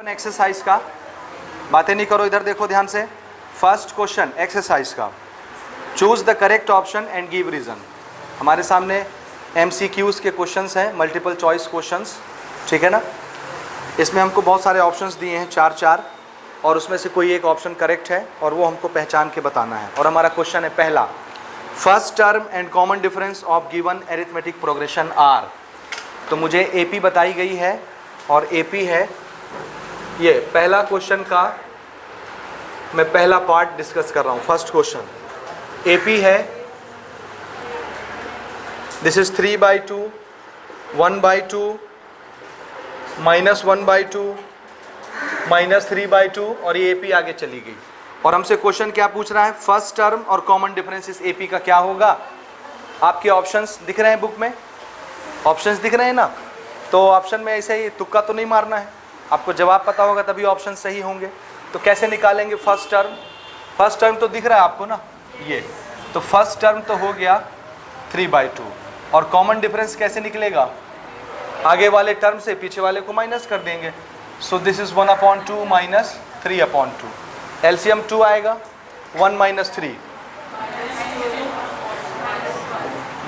Question exercise का, बातें नहीं करो, इधर देखो ध्यान से। फर्स्ट क्वेश्चन एक्सरसाइज का, choose the correct option and give reason. हमारे सामने MCQs के क्वेश्चंस हैं, मल्टीपल चॉइस क्वेश्चंस, ठीक है ना। इसमें हमको बहुत सारे ऑप्शंस दिए हैं, 4 और उसमें से कोई एक ऑप्शन करेक्ट है और वो हमको पहचान के बताना है। और हमारा क्वेश्चन है पहला, first term and common difference of given arithmetic progression are. तो मुझे AP बताई गई है और AP है ये पहला क्वेश्चन का मैं पहला पार्ट डिस्कस कर रहा हूँ। फर्स्ट क्वेश्चन AP है, दिस इज 3/2, 1/2, -1/2, -3/2 और ये AP आगे चली गई। और हमसे क्वेश्चन क्या पूछ रहा है, फर्स्ट टर्म और कॉमन डिफरेंस इस AP का क्या होगा। आपके ऑप्शंस दिख रहे हैं बुक में, ऑप्शंस दिख रहे हैं ना। तो ऑप्शन में ऐसे ही तुक्का तो नहीं मारना है, आपको जवाब पता होगा तभी ऑप्शन सही होंगे। तो कैसे निकालेंगे फर्स्ट टर्म, फर्स्ट टर्म तो दिख रहा है आपको ना ये, तो फर्स्ट टर्म तो हो गया 3/2 और कॉमन डिफरेंस कैसे निकलेगा, आगे वाले टर्म से पीछे वाले को माइनस कर देंगे। सो दिस इज 1/2 माइनस 3/2, LCM 2 आएगा, 1 - 3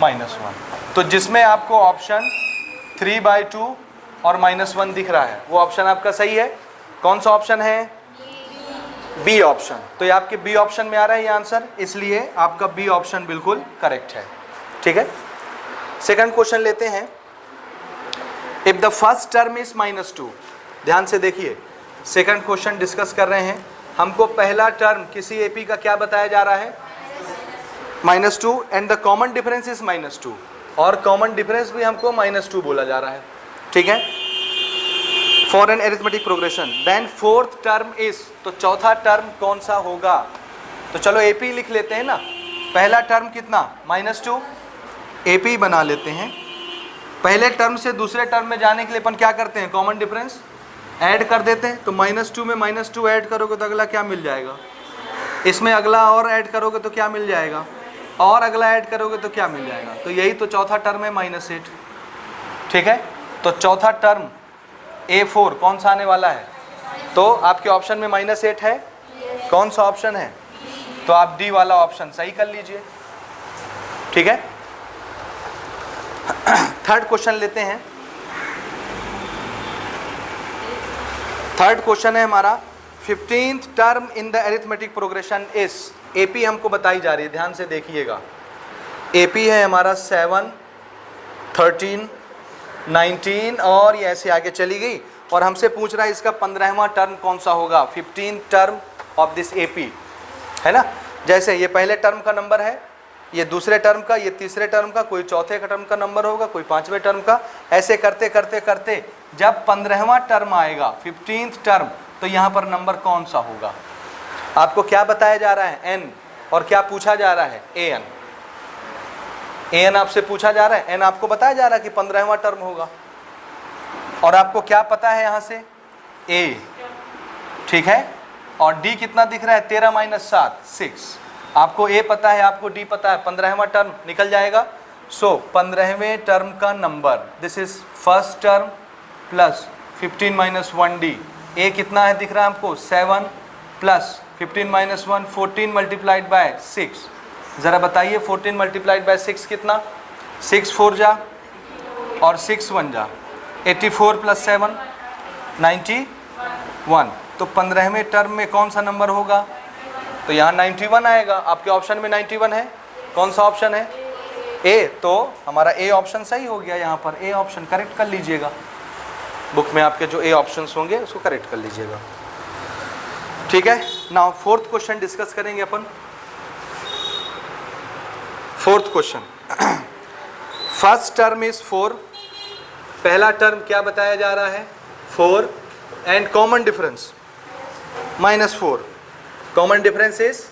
-1। तो जिसमें आपको ऑप्शन 3/2 और -1 दिख रहा है वो ऑप्शन आपका सही है। कौन सा ऑप्शन है, B ऑप्शन। तो ये आपके B ऑप्शन में आ रहा है ये आंसर, इसलिए आपका B ऑप्शन बिल्कुल करेक्ट है, ठीक है। सेकंड क्वेश्चन लेते हैं, if the first term is -2। ध्यान से देखिए, सेकंड क्वेश्चन डिस्कस कर रहे हैं। हमको पहला टर्म किसी AP का क्या बताया जा रहा है, -2 and the common difference is -2 और कॉमन डिफरेंस भी हमको -2 बोला जा रहा है, ठीक है। For an arithmetic progression then fourth term is, तो चौथा टर्म कौन सा होगा। तो चलो AP लिख लेते हैं ना, पहला टर्म कितना -2, AP बना लेते हैं। पहले टर्म से दूसरे टर्म में जाने के लिए अपन क्या करते हैं, कॉमन डिफरेंस ऐड कर देते हैं। तो -2 में -2 ऐड करोगे तो अगला क्या मिल जाएगा, इसमें अगला और ऐड करोगे तो क्या मिल जाएगा, और अगला ऐड करोगे तो क्या मिल जाएगा। तो यही तो चौथा टर्म है -8, ठीक है। तो चौथा टर्म A4 कौन सा आने वाला है, तो आपके ऑप्शन में -8 है, कौन सा ऑप्शन है, तो आप D वाला ऑप्शन सही कर लीजिए, ठीक है। थर्ड क्वेश्चन लेते हैं। थर्ड क्वेश्चन है हमारा, 15th term in the arithmetic progression is. AP हमको बताई जा रही है, ध्यान से देखिएगा। AP है हमारा 7, 13, 19 और ये ऐसे आगे चली गई और हमसे पूछ रहा है इसका 15वां टर्म कौन सा होगा, 15th term of this AP, है ना। जैसे ये पहले टर्म का नंबर है, ये दूसरे टर्म का, ये तीसरे टर्म का, कोई चौथे टर्म का नंबर होगा, कोई 5वें टर्म का। ऐसे करते करते करते जब 15वां टर्म आएगा, 15th टर्म, तो यहाँ पर नंबर कौन सा होगा। आपको क्या बताया जा रहा है, N, और क्या पूछा जा रहा है, AN। AN आपसे पूछा जा रहा है, N आपको बताया जा रहा है कि 15वां टर्म होगा। और आपको क्या पता है यहाँ से, A, ठीक है। और D कितना दिख रहा है, 13 - 7, 6। आपको A पता है, आपको D पता है, 15वां टर्म निकल जाएगा। सो 15वें टर्म का number, this is first term plus 15 - 1D। A कितना है दिख रहा है आपको, 7 प्लस 15 - 1, 14 मल्टीप्लाइड बाय 6। ज़रा बताइए 14 मल्टीप्लाइड बाय 6 कितना, 6 4 जा और 6 1 जा, 84 प्लस 7 91। तो 15वें टर्म में कौन सा नंबर होगा, तो यहाँ 91 आएगा। आपके ऑप्शन में 91 है, कौन सा ऑप्शन है, A। तो हमारा A ऑप्शन सही हो गया, यहाँ पर A ऑप्शन करेक्ट कर लीजिएगा। बुक में आपके जो A ऑप्शंस होंगे उसको करेक्ट कर लीजिएगा, ठीक है। नाउ फोर्थ क्वेश्चन डिस्कस करेंगे अपन। Fourth question, first term is 4, पहला टर्म क्या बताया जा रहा है, 4 and common difference -4। Common difference is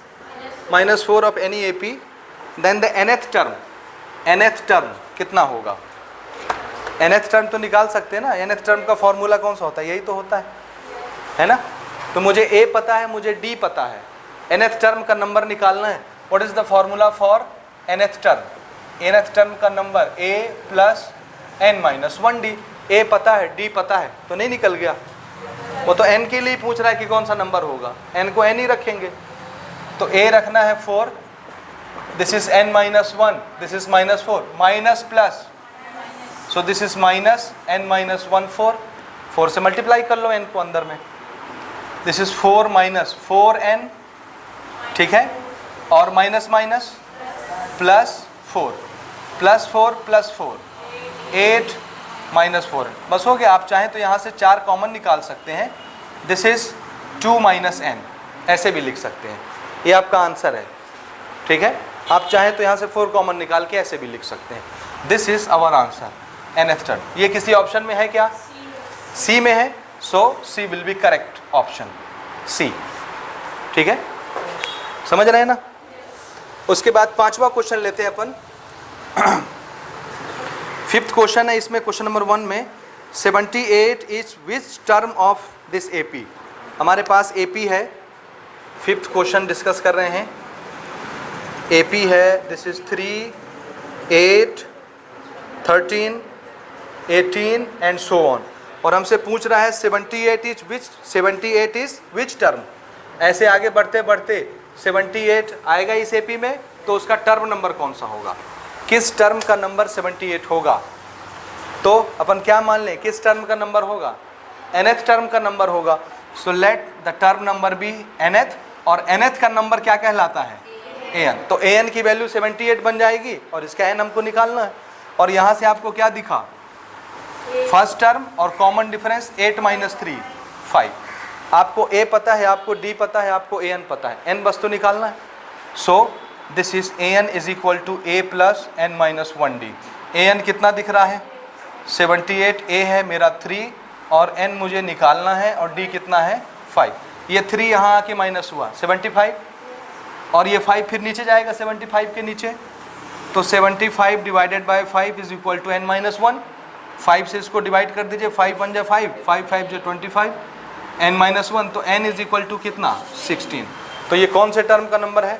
-4 of any AP। Then the nth term, nth term कितना होगा, nth टर्म तो निकाल सकते हैं ना। nth टर्म का फॉर्मूला कौन सा होता है, यही तो होता है ना। तो मुझे A पता है, मुझे D पता है, nth टर्म का नंबर निकालना है। What is the formula for nth term, nth term का number A plus n - 1D। A पता है, D पता है, तो नहीं निकल गया। वो तो n के लिए पूछ रहा है कि कौन सा नंबर होगा, n को n ही रखेंगे। तो a रखना है 4, this is n minus 1, this is minus 4, minus plus, so this is minus n minus 1 4, 4 से मल्टीप्लाई कर लो n को अंदर में, दिस इज 4 माइनस 4n, ठीक है, और minus minus plus 4 plus 4 plus 4 8 minus 4, बस हो गया। आप चाहें तो यहाँ से 4 कॉमन निकाल सकते हैं, दिस इज 2 माइनस n, ऐसे भी लिख सकते हैं, ये आपका आंसर है, ठीक है। आप चाहें तो यहाँ से 4 कॉमन निकाल के ऐसे भी लिख सकते हैं, this is our answer nth term. ये किसी ऑप्शन में है क्या? सी में है, so C will be correct option C, ठीक है, समझ रहे हैं ना। उसके बाद 5वां क्वेश्चन लेते हैं अपन। 5th क्वेश्चन है, इसमें क्वेश्चन नंबर 1 में 78 is which term of this AP। हमारे पास AP है, 5th क्वेश्चन डिस्कस कर रहे हैं। AP है, this is 3 8 13 18 and so on, और हमसे पूछ रहा है 78 इज विच टर्म। ऐसे आगे बढ़ते बढ़ते 78 आएगा इस AP में, तो उसका टर्म नंबर कौन सा होगा, किस टर्म का नंबर 78 होगा। तो अपन क्या मान लें, किस टर्म का नंबर होगा, nth टर्म का नंबर होगा। So let the term number be nth, और nth का नंबर क्या कहलाता है, an। तो an की वैल्यू 78 बन जाएगी, और इसका n हमको निकालना है। और यहाँ से आपको क्या दिखा, फर्स्ट टर्म और कॉमन डिफरेंस 8 माइनस 3 5। आपको a पता है, आपको d पता है, आपको an पता है, n बस तो निकालना है। So this is an is equal to a plus n minus 1d। an कितना दिख रहा है, 78, a है मेरा 3, और n मुझे निकालना है, और d कितना है 5। ये 3 यहाँ आके माइनस हुआ 75, और ये 5 फिर नीचे जाएगा 75 के नीचे, तो 75 divided by 5 is equal to n minus 1। 5 से इसको डिवाइड कर दीजिए, 5 1 जा 5, 5 5 जा 25, n माइनस 1, तो n इज इक्वल टू कितना 16। तो ये कौन से टर्म का नंबर है,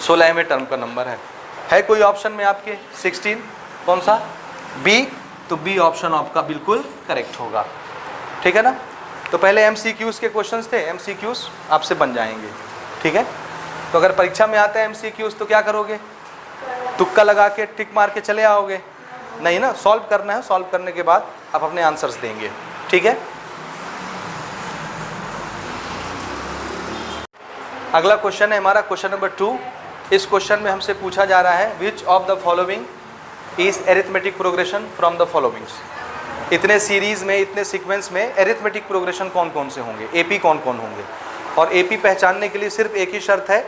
16वें टर्म का नंबर है कोई ऑप्शन में आपके 16, कौन सा, बी। तो बी ऑप्शन आपका बिल्कुल करेक्ट होगा, ठीक है ना। तो पहले MCQs के क्वेश्चंस थे, MCQs आपसे बन जाएंगे, ठीक है। तो अगर परीक्षा में आता है MCQs तो क्या करोगे, तुक्का लगा के टिक मार के चले आओगे, नहीं ना, सॉल्व करना है, सॉल्व करने के बाद आप अपने आंसर्स देंगे, ठीक है। अगला क्वेश्चन है हमारा क्वेश्चन नंबर 2। इस क्वेश्चन में हमसे पूछा जा रहा है which of the following is arithmetic progression from the followings. इतने सीरीज में, इतने सीक्वेंस में एरिथमेटिक प्रोग्रेशन कौन कौन से होंगे, AP कौन कौन होंगे। और AP पहचानने के लिए सिर्फ एक ही शर्त है,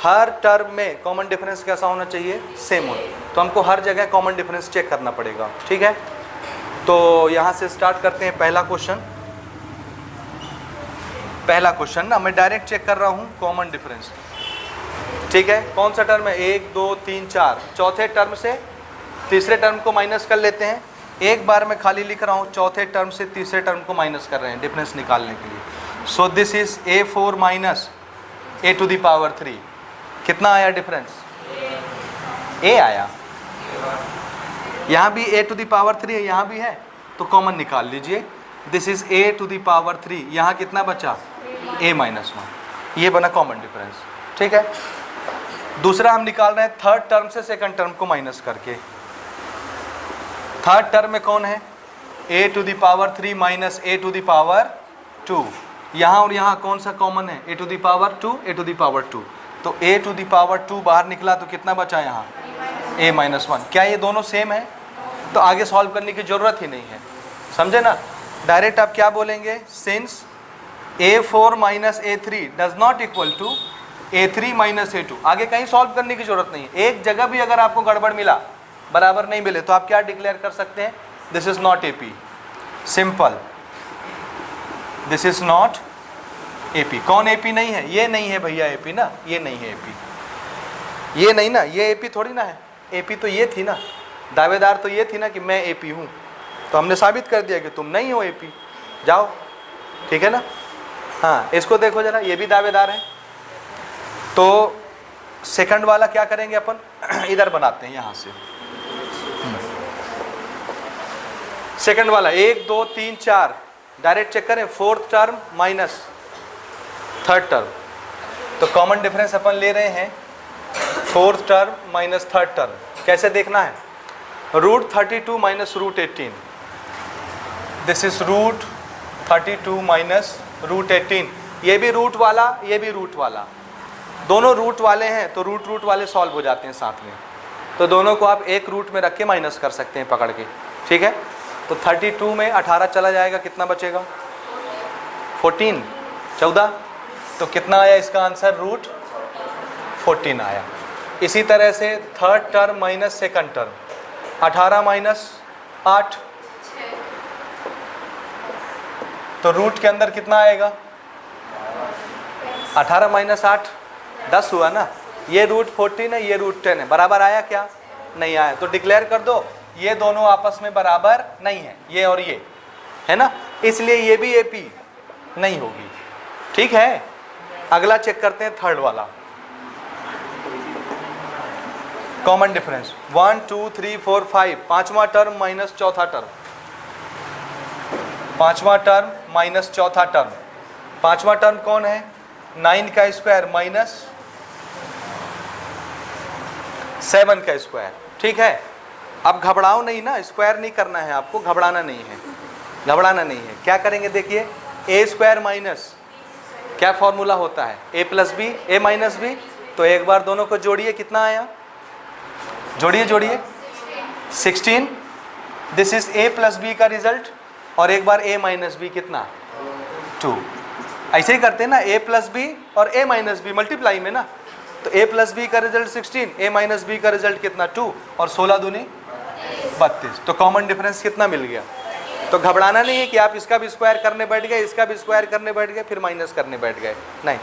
हर टर्म में कॉमन डिफरेंस कैसा होना चाहिए, सेम हो। तो हमको हर जगह कॉमन डिफरेंस चेक करना पड़ेगा, ठीक है। तो यहाँ से स्टार्ट करते हैं पहला क्वेश्चन ना, मैं डायरेक्ट चेक कर रहा हूँ कॉमन डिफरेंस, ठीक है। कौन सा टर्म है, 1 2 3 4, चौथे टर्म से तीसरे टर्म को माइनस कर लेते हैं। एक बार मैं खाली लिख रहा हूँ, चौथे टर्म से तीसरे टर्म को माइनस कर रहे हैं डिफरेंस निकालने के लिए। So this is A4 minus a to the power 3, कितना आया डिफरेंस, a आया। यहाँ भी a टू द पावर 3 है, यहाँ भी है, तो कॉमन निकाल लीजिए, this is a to the power 3, यहाँ कितना बचा a माइनस 1, ये बना कॉमन डिफरेंस, ठीक है। दूसरा हम निकाल रहे हैं थर्ड टर्म से सेकंड टर्म को माइनस करके। थर्ड टर्म में कौन है, a to the power 3 minus a to the power 2, यहाँ और यहाँ कौन सा कॉमन है, a to the power 2, a to the power 2, तो a टू द पावर 2 बाहर निकला, तो कितना बचा यहाँ a माइनस 1। क्या ये दोनों सेम है, तो आगे सॉल्व करने की ज़रूरत ही नहीं है, समझे ना। डायरेक्ट आप क्या बोलेंगे, सिंस A4 माइनस A3 does not equal to A3 minus A2, आगे कहीं सॉल्व करने की जरूरत नहीं है। एक जगह भी अगर आपको गड़बड़ मिला, बराबर नहीं मिले, तो आप क्या डिक्लेयर कर सकते हैं, this is not AP, simple, this is not AP। कौन AP नहीं है, ये नहीं है भैया AP ना, ये नहीं है AP, ये नहीं ना, ये AP थोड़ी ना है। AP तो ये थी ना, दावेदार तो ये थी ना कि मैं AP हूँ, तो हमने साबित कर दिया कि तुम नहीं हो AP, जाओ, ठीक है ना। हाँ, इसको देखो जरा, ये भी दावेदार है। तो सेकंड वाला क्या करेंगे अपन, इधर बनाते हैं यहाँ से। सेकंड वाला 1 2 3 4 डायरेक्ट चेक करें, fourth term minus third term, तो कॉमन डिफरेंस अपन ले रहे हैं fourth term minus third term. कैसे देखना है, root 32 minus root 18, this is root 32 minus root 18, ये भी रूट वाला ये भी रूट वाला, दोनों रूट वाले हैं तो रूट रूट वाले सॉल्व हो जाते हैं साथ में, तो दोनों को आप एक रूट में रख के माइनस कर सकते हैं पकड़ के, ठीक है। तो 32 में 18 चला जाएगा, कितना बचेगा 14, 14, तो कितना आया इसका आंसर, रूट 14 आया। इसी तरह से third term minus second term, 18 minus 8, तो रूट के अंदर कितना आएगा 18 माइनस 8 10 हुआ ना, ये रूट 14 है ये रूट 10 है, बराबर आया क्या, नहीं आया, तो डिक्लेयर कर दो ये दोनों आपस में बराबर नहीं है, ये और ये है ना, इसलिए ये भी एपी नहीं होगी, ठीक है। अगला चेक करते हैं थर्ड वाला, कॉमन डिफरेंस 1 2 3 4 5, पांचवा टर्म माइनस चौथा टर्म, पांचवा टर्म माइनस चौथा टर्म, पांचवा टर्म कौन है, 9 का स्क्वायर माइनस 7 का स्क्वायर, ठीक है। अब घबराओ नहीं ना, स्क्वायर नहीं करना है आपको, घबराना नहीं है, घबराना नहीं है। क्या करेंगे देखिए, ए स्क्वायर माइनस क्या फॉर्मूला होता है, ए प्लस बी ए माइनस बी, तो एक बार दोनों को जोड़िए, कितना आया, जोड़िए जोड़िए 16, this is a plus b का रिजल्ट, और एक बार ए माइनस बी कितना 2, ऐसे ही करते हैं ना, ए प्लस बी और ए माइनस बी मल्टीप्लाई में ना, तो ए प्लस बी का रिजल्ट 16, ए माइनस बी का रिजल्ट कितना 2, और 16 दूनी 32, तो कॉमन डिफरेंस कितना मिल गया। तो घबराना नहीं है कि आप इसका भी स्क्वायर करने बैठ गए, इसका भी स्क्वायर करने बैठ गए, फिर माइनस करने बैठ गए, नहीं,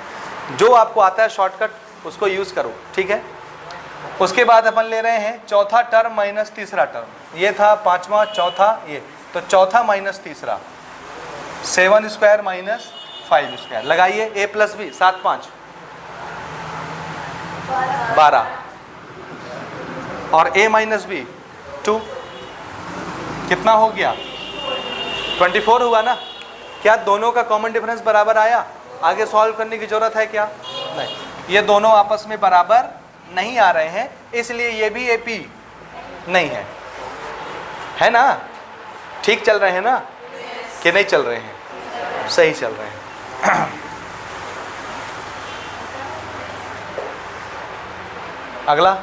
जो आपको आता है शॉर्टकट उसको यूज करो, ठीक है। उसके बाद अपन ले रहे हैं चौथा टर्म माइनस तीसरा टर्म, ये था पांचवा चौथा ये, तो चौथा माइनस तीसरा 7 स्क्वायर माइनस 5 स्क्वायर, लगाइए ए प्लस बी 7 5 12, और ए माइनस बी 2, कितना हो गया 24 हुआ ना। क्या दोनों का कॉमन डिफरेंस बराबर आया, आगे सॉल्व करने की जरूरत है क्या, नहीं, ये दोनों आपस में बराबर नहीं आ रहे हैं, इसलिए ये भी एपी नहीं है ना, ठीक चल रहे हैं ना कि नहीं चल रहे हैं, सही चल रहे हैं। अगला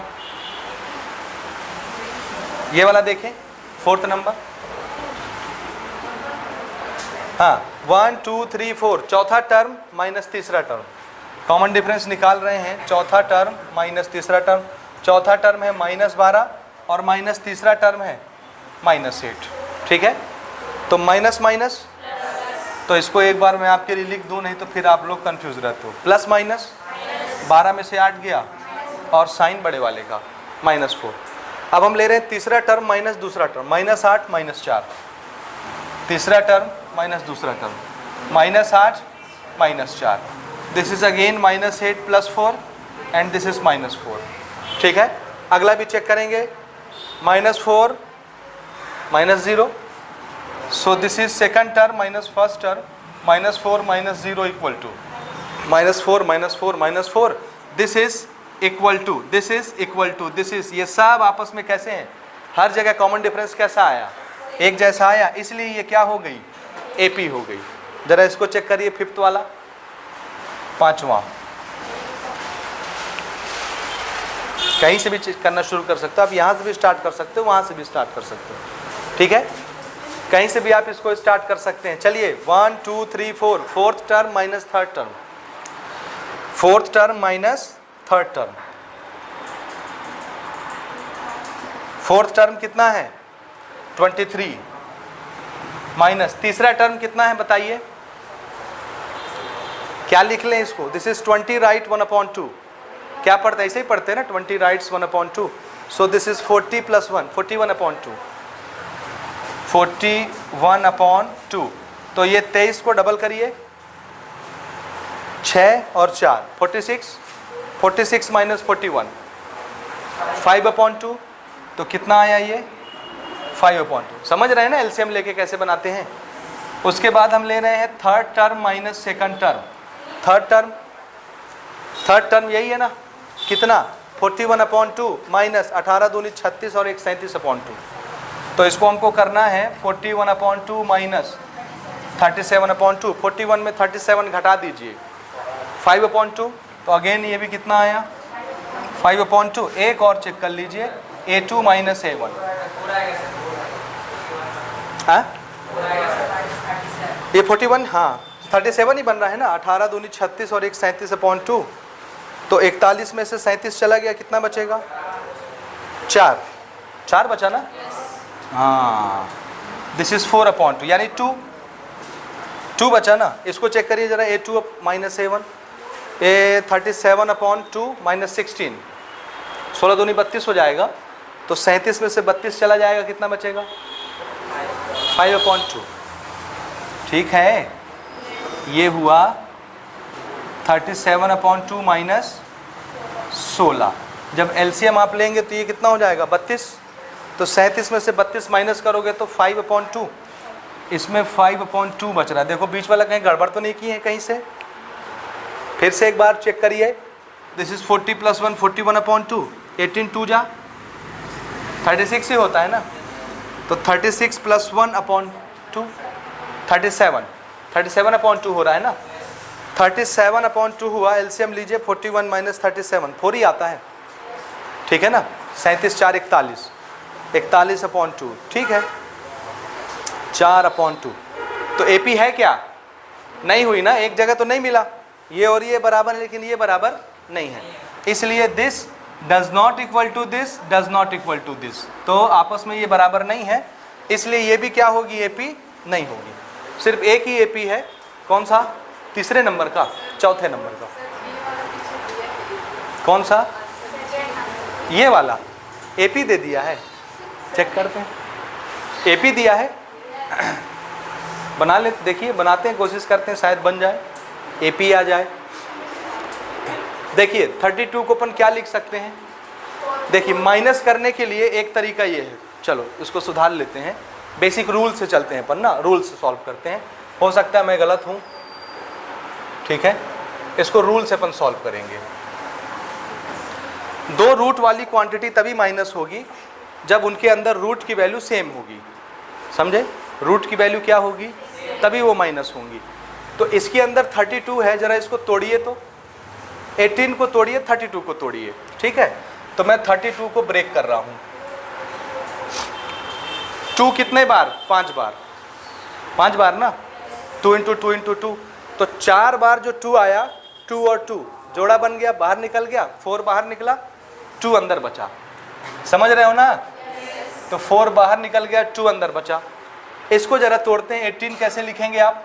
ये वाला देखें, फोर्थ नंबर, हाँ 1 2 3 4, चौथा टर्म माइनस तीसरा टर्म, कॉमन डिफरेंस निकाल रहे हैं, चौथा टर्म माइनस तीसरा टर्म, चौथा टर्म है -12 और माइनस तीसरा टर्म है -8, ठीक है। तो माइनस माइनस, तो इसको एक बार मैं आपके लिए लिख दूं, नहीं तो फिर आप लोग कंफ्यूज रहते हो, प्लस माइनस 12 में से 8 गया, और साइन बड़े वाले का -4। अब हम ले रहे हैं तीसरा टर्म माइनस दूसरा टर्म, -8 -4, तीसरा टर्म माइनस दूसरा term, -8 -4, this is again -8 +4 and this is -4, ठीक है। अगला भी चेक करेंगे, -4 -0, so this is second term minus first term, -4 -0 equal to -4 -4 -4, this is equal to this is equal to this is, ये सब आपस में कैसे हैं, हर जगह कॉमन डिफरेंस कैसा आया, एक जैसा आया, इसलिए ये क्या हो गई, एपी हो गई। जरा इसको चेक करिए, फिफ्थ वाला, पांचवा, कहीं से भी चेक करना शुरू कर सकते हो आप, यहाँ से भी स्टार्ट कर सकते हो, वहाँ से भी स्टार्ट कर सकते हो, ठीक है, कहीं से भी आप इसको स्टार्ट कर सकते हैं। चलिए 1 2 3 4, fourth term minus third term, fourth term minus third term, fourth term कितना है 23, माइनस तीसरा टर्म कितना है बताइए, क्या लिख लें इसको, दिस इज 20 राइट 1/2, क्या पढ़ते ऐसे ही पढ़ते हैं ना, 20 राइट्स 1/2, सो दिस इज 40 + 1 41/2, 41/2, तो ये 23 को डबल करिए, 6 और 4 46, 46 माइनस 41 5/2, तो कितना आया ये 5/2, समझ रहे हैं ना एलसीएम लेके कैसे बनाते हैं, उसके बाद हम ले रहे हैं third term minus second term. Third term यही है ना, कितना 41/2 माइनस 18 दूनी 36 और 1 37/2। तो इसको हमको करना है 41/2 माइनस 37/2। 41 में 37 घटा दीजिए 5/2। तो अगेन ये भी कितना आया 5/2। एक और चेक कर लीजिए A2 माइनस A1। ये 41, हाँ 37 ही बन रहा है ना, 18 दूनी 36 और 1 37/2। तो 41 में से 37 चला गया, कितना बचेगा 4 बचा ना। हाँ, दिस इज 4/2 यानी 2 बचा ना। इसको चेक करिए जरा, A2 माइनस A1, ए 37/2 माइनस 16, 16 दूनी 32 हो जाएगा। तो 37 में से 32 चला जाएगा, कितना बचेगा 5/2। ठीक है, ये हुआ 37/2 माइनस 16। जब एलसीएम आप लेंगे तो ये कितना हो जाएगा 32। तो 37 में से 32 माइनस करोगे तो 5/2। इसमें 5/2 बच रहा है। देखो बीच वाला कहीं गड़बड़ तो नहीं की है कहीं से। फिर से एक बार चेक करिए, दिस इज 40 + 1 41/2। 18 2 जा 36 ही होता है ना। तो 36 + 1/2 37/2 हो रहा है ना। 37/2 हुआ। एलसीएम लीजिए 41 माइनस 37, 4 ही आता है। ठीक है ना। 37 4 41, 41/2। ठीक है, 4/2। तो एपी है क्या, नहीं हुई ना, एक जगह तो नहीं मिला। ये और ये बराबर है लेकिन ये बराबर नहीं है, इसलिए this does not equal to this, does not equal to this. तो आपस में ये बराबर नहीं है, इसलिए ये भी क्या होगी एपी नहीं होगी। सिर्फ एक ही एपी है, कौन सा, तीसरे नंबर का, चौथे नंबर का, कौन सा, ये वाला एपी दे दिया है। चेक करते हैं, एपी दिया है, बना ले, देखिए बनाते हैं, कोशिश करते हैं शायद बन जाए, एपी आ जाए। देखिए 32 को अपन क्या लिख सकते हैं, देखिए माइनस करने के लिए एक तरीका ये है, चलो इसको सुधार लेते हैं, बेसिक रूल से चलते हैं अपन ना, रूल से सॉल्व करते हैं। हो सकता है मैं गलत हूँ, ठीक है, इसको रूल से अपन सॉल्व करेंगे। दो रूट वाली क्वांटिटी तभी माइनस होगी जब उनके अंदर रूट की वैल्यू सेम होगी, समझे, रूट की वैल्यू क्या होगी तभी वो माइनस होंगी। तो इसके अंदर 32 है, जरा इसको तोड़िए, तो 18 को तोड़िए, 32 को तोड़िए। ठीक है, तो मैं 32 को ब्रेक कर रहा हूँ। 2 कितने बार, 5 बार, 5 बार ना, 2 × 2 × 2, तो 4 बार जो 2 आया, 2 और 2 जोड़ा बन गया, बाहर निकल गया, 4 बाहर निकला, 2 अंदर बचा। समझ रहे हो ना। तो 4 बाहर निकल गया, 2 अंदर बचा। इसको जरा तोड़ते हैं। 18 कैसे लिखेंगे आप,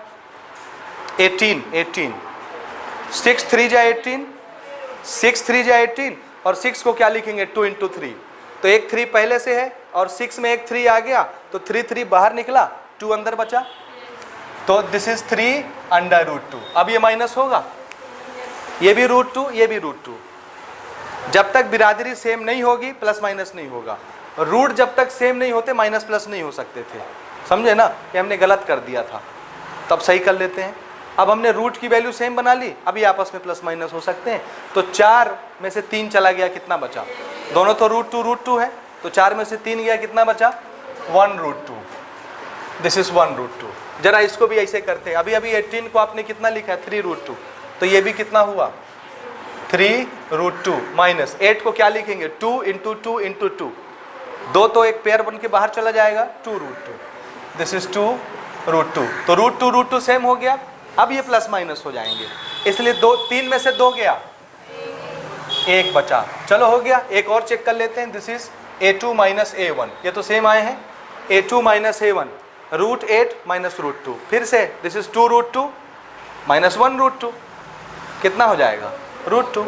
18 6 3 जा 18, 6 3 जा 18, और 6 को क्या लिखेंगे 2 × 3। तो एक 3 पहले से है और 6 में एक 3 आ गया, तो 3 बाहर निकला, 2 अंदर बचा। तो दिस इज 3/√2। अब ये माइनस होगा, ये भी √2, ये भी √2। जब तक बिरादरी सेम नहीं होगी प्लस माइनस नहीं होगा। रूट जब तक सेम नहीं होते माइनस प्लस नहीं हो सकते थे, समझे ना, ये हमने गलत कर दिया था, तब सही कर लेते हैं। अब हमने रूट की वैल्यू सेम बना ली, अभी आपस में प्लस माइनस हो सकते हैं। तो 4 में से 3 चला गया, कितना बचा, दोनों तो √2 है, तो 4 में से 3 गया, कितना बचा 1√2। This is 1√2। जरा इसको भी ऐसे करते हैं। अभी 18 को आपने कितना लिखा है 3√2, तो ये भी कितना हुआ 3√2 माइनस 8 को क्या लिखेंगे 2 × 2 × 2, 2 तो एक पेयर बन के बाहर चला जाएगा, 2√2। This is 2√2। तो √2 सेम हो गया। अब ये प्लस माइनस हो जाएंगे, इसलिए 3 में से 2 गया, 1 बचा। चलो हो गया। एक और चेक कर लेते हैं। This is A2 minus A1, ये तो सेम आए हैं। A2 minus A1 √8 minus √2। फिर से दिस इज 2√2 माइनस 1√2, कितना हो जाएगा √2।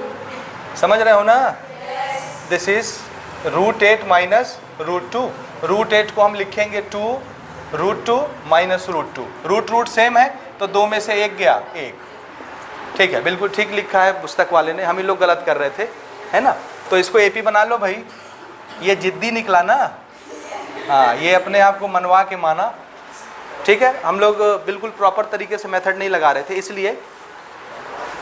समझ रहे हो ना। This is √8 minus √2। √8 को हम लिखेंगे 2√2 माइनस √2। रूट सेम है तो 2 में से 1 गया, 1। ठीक है, बिल्कुल ठीक लिखा है पुस्तक वाले ने, हम ही लोग गलत कर रहे थे, है ना। तो इसको एपी बना लो भाई। ये जिद्दी निकला ना, हाँ, ये अपने आप को मनवा के माना, ठीक है, हम लोग बिल्कुल प्रॉपर तरीके से मेथड नहीं लगा रहे थे, इसलिए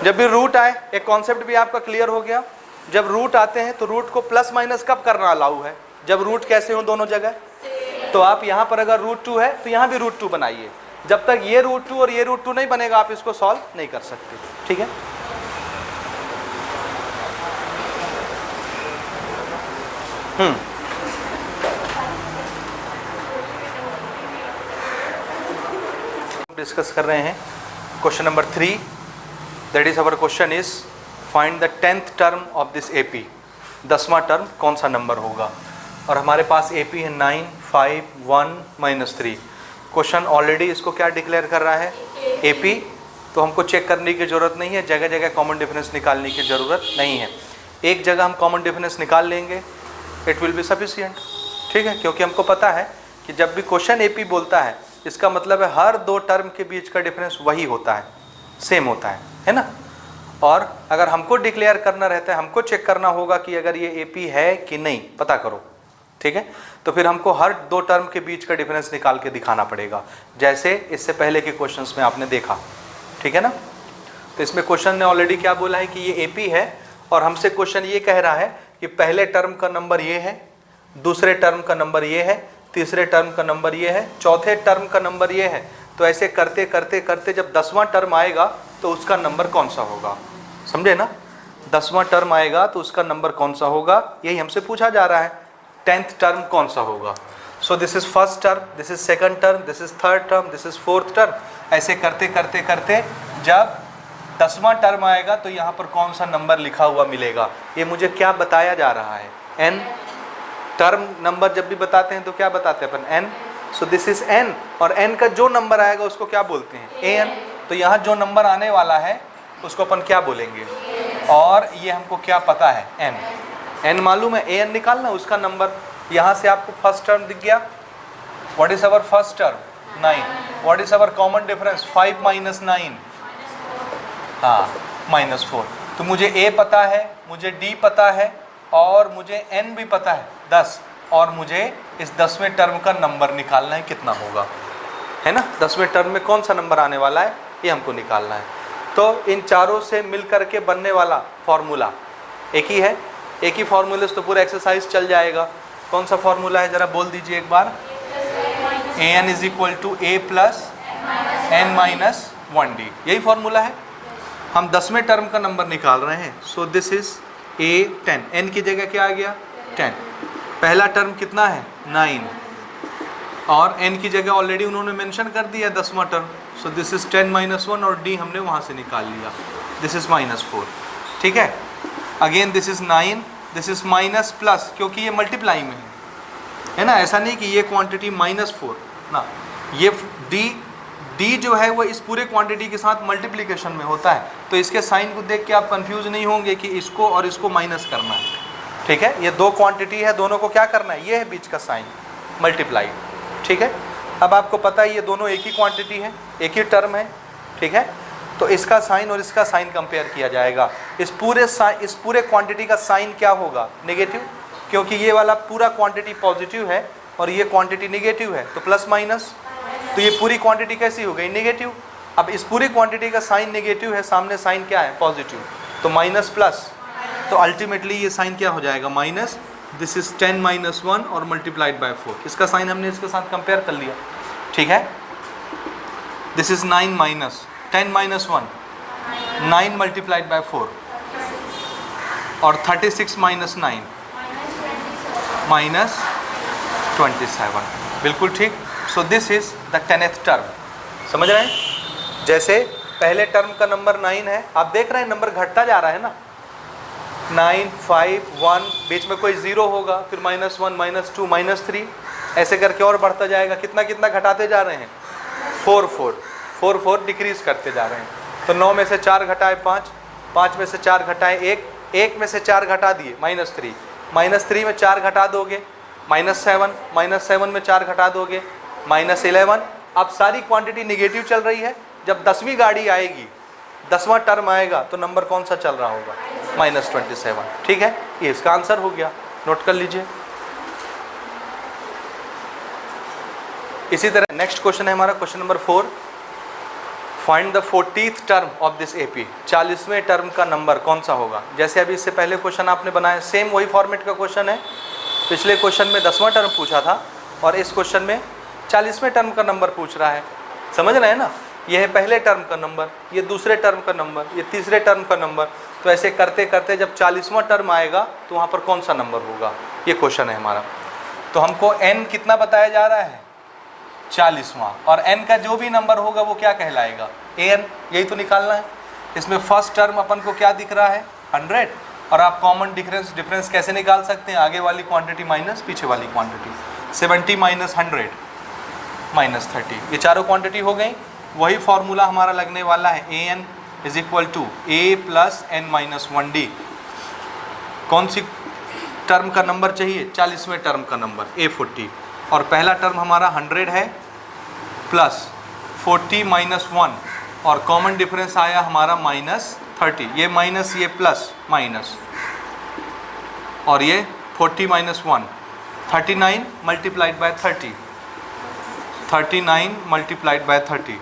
जब भी रूट आए, एक कॉन्सेप्ट भी आपका क्लियर हो गया, जब रूट आते हैं तो रूट को प्लस माइनस कब करना अलाउ है, जब रूट कैसे हो दोनों जगह। तो आप यहाँ पर अगर रूट 2 है तो यहाँ भी रूट 2 बनाइए, जब तक ये रूट 2 और ये रूट 2 नहीं बनेगा आप इसको सॉल्व नहीं कर सकते। ठीक है, डिस्कस कर रहे हैं question number 3, that is our question is find the 10th term of this AP. 10वां टर्म कौन सा नंबर होगा, और हमारे पास एपी है 9, 5, 1, -3। क्वेश्चन ऑलरेडी इसको क्या डिक्लेयर कर रहा है, एपी, तो हमको चेक करने की ज़रूरत नहीं है, जगह जगह कॉमन डिफरेंस निकालने की ज़रूरत नहीं है। एक जगह हम कॉमन डिफरेंस निकाल लेंगे, इट विल बी सफिशिएंट। ठीक है, क्योंकि हमको पता है कि जब भी क्वेश्चन एपी बोलता है इसका मतलब है हर दो टर्म के बीच का डिफरेंस वही होता है, सेम होता है ना। और अगर हमको डिक्लेयर करना रहता है, हमको चेक करना होगा कि अगर ये एपी है कि नहीं, पता करो। ठीक है, तो फिर हमको हर दो टर्म के बीच का डिफरेंस निकाल के दिखाना पड़ेगा, जैसे इससे पहले के क्वेश्चंस में आपने देखा। ठीक है ना, तो इसमें क्वेश्चन ने ऑलरेडी क्या बोला है कि ये एपी है, और हमसे क्वेश्चन ये कह रहा है कि पहले टर्म का नंबर ये है, दूसरे टर्म का नंबर ये है, तीसरे टर्म का नंबर ये है, चौथे टर्म का नंबर ये है। तो ऐसे करते करते करते जब 10वां टर्म आएगा तो उसका नंबर कौन सा होगा, समझे ना। 10वां टर्म आएगा तो उसका नंबर कौन सा होगा, यही हमसे पूछा जा रहा है। 10th टर्म कौन सा होगा। सो this is first term, this is second term, this is third term, this is fourth term. ऐसे करते करते करते जब 10वां टर्म आएगा तो यहाँ पर कौन सा नंबर लिखा हुआ मिलेगा, ये मुझे क्या बताया जा रहा है, n। टर्म नंबर जब भी बताते हैं तो क्या बताते हैं अपन, n। So this is n, और n का जो नंबर आएगा उसको क्या बोलते हैं, an। तो यहाँ जो नंबर आने वाला है उसको अपन क्या बोलेंगे, और ये हमको क्या पता है, n मालूम है, an निकालना उसका नंबर। यहाँ से आपको फर्स्ट टर्म दिख गया, what is our first term, 9। What is our common difference, 5 - 9, हाँ -4। तो मुझे a पता है, मुझे d पता है, और मुझे n भी पता है 10, और मुझे इस 10वें टर्म का नंबर निकालना है, कितना होगा, है ना। 10वें टर्म में कौन सा नंबर आने वाला है ये हमको निकालना है। तो इन चारों से मिल करके बनने वाला फॉर्मूला एक ही है, एक ही फॉर्मूले से तो पूरा एक्सरसाइज चल जाएगा। कौन सा फॉर्मूला है जरा बोल दीजिए एक बार, an = a + n - 1d, यही फॉर्मूला है। हम 10वें टर्म का नंबर निकाल रहे हैं। सो दिस इज a 10, n की जगह क्या आ गया 10। पहला टर्म कितना है 9, और n की जगह ऑलरेडी उन्होंने मेंशन कर दिया 10वां टर्म। सो दिस इज 10 - 1, और d हमने वहाँ से निकाल लिया, दिस इज -4। ठीक है, again this is 9, this is minus plus, क्योंकि ये मल्टीप्लाई में है ना। ऐसा नहीं कि ये क्वांटिटी -4 ना, ये d जो है वो इस पूरे क्वांटिटी के साथ मल्टीप्लिकेशन में होता है। तो इसके साइन को देख के आप कंफ्यूज नहीं होंगे कि इसको और इसको माइनस करना है। ठीक है, ये दो क्वांटिटी है, दोनों को क्या करना है, ये है बीच का साइन, मल्टीप्लाई। ठीक है, अब आपको पता है ये दोनों एक ही क्वांटिटी है, एक ही टर्म है। ठीक है, तो इसका साइन और इसका साइन कंपेयर किया जाएगा। इस पूरे क्वांटिटी का साइन क्या होगा, नेगेटिव, क्योंकि ये वाला पूरा क्वांटिटी पॉजिटिव है और ये क्वांटिटी नेगेटिव है, तो प्लस माइनस, तो ये पूरी क्वांटिटी कैसी हो गई, नेगेटिव। अब इस पूरी क्वांटिटी का साइन नेगेटिव है, सामने साइन क्या है, पॉजिटिव, तो माइनस प्लस, तो अल्टीमेटली ये साइन क्या हो जाएगा, माइनस। दिस इज 10 - 1 और मल्टीप्लाइड बाय 4, इसका साइन हमने इसके साथ कंपेयर कर लिया। ठीक है, दिस इज 9 - 10 - 1, 9 मल्टीप्लाइड बाय 4, और 36 - 9 -27, बिल्कुल ठीक। सो this is the 10th term, समझ रहे हैं। जैसे पहले टर्म का नंबर 9 है, आप देख रहे हैं नंबर घटता जा रहा है ना, 9, 5, 1, बीच में कोई 0 होगा, फिर -1, -2, -3, ऐसे करके और बढ़ता जाएगा। कितना कितना घटाते जा रहे हैं, 4, 4 डिक्रीज करते जा रहे हैं। तो 9 में से 4 घटाए 5, 5 में से 4 घटाए 1, 1 में से 4 घटा दिए -3, -3 में 4 घटा दोगे -7, -7 में 4 घटा दोगे -11। अब सारी क्वांटिटी निगेटिव चल रही है, जब 10वीं गाड़ी आएगी, 10वां टर्म आएगा तो नंबर कौन सा चल रहा होगा, -27। ठीक है, ये इसका आंसर हो गया, नोट कर लीजिए। इसी तरह नेक्स्ट क्वेश्चन है हमारा question number 4, find the 40th term of this AP. 40वें टर्म का नंबर कौन सा होगा। जैसे अभी इससे पहले क्वेश्चन आपने बनाया, सेम वही फॉर्मेट का क्वेश्चन है। पिछले क्वेश्चन में 10वां टर्म पूछा था और इस क्वेश्चन में 40वें टर्म का नंबर पूछ रहा है। समझ रहे हैं ना, ये है पहले टर्म का नंबर, ये दूसरे टर्म का नंबर, ये तीसरे टर्म का नंबर। तो ऐसे करते करते जब 40वां टर्म आएगा तो वहाँ पर कौन सा नंबर होगा, ये क्वेश्चन है हमारा। तो हमको n कितना बताया जा रहा है, 40वां, और n का जो भी नंबर होगा वो क्या कहलाएगा, an, यही तो निकालना है। इसमें फर्स्ट टर्म अपन को क्या दिख रहा है, 100, और आप कॉमन डिफरेंस कैसे निकाल सकते हैं, आगे वाली क्वांटिटी माइनस पीछे वाली क्वांटिटी। 70 माइनस 100 माइनस 30, ये चारों क्वांटिटी हो गई। वही फॉर्मूला हमारा लगने वाला है, an is equal to a plus n minus 1d। कौन सी टर्म का नंबर चाहिए, 40वें टर्म का नंबर, a40, और पहला टर्म हमारा 100 है प्लस 40 माइनस 1, और कॉमन डिफरेंस आया हमारा माइनस 30, ये माइनस ये प्लस माइनस, और ये 40 minus 1, 39 multiplied by 30, 39 multiplied by 30,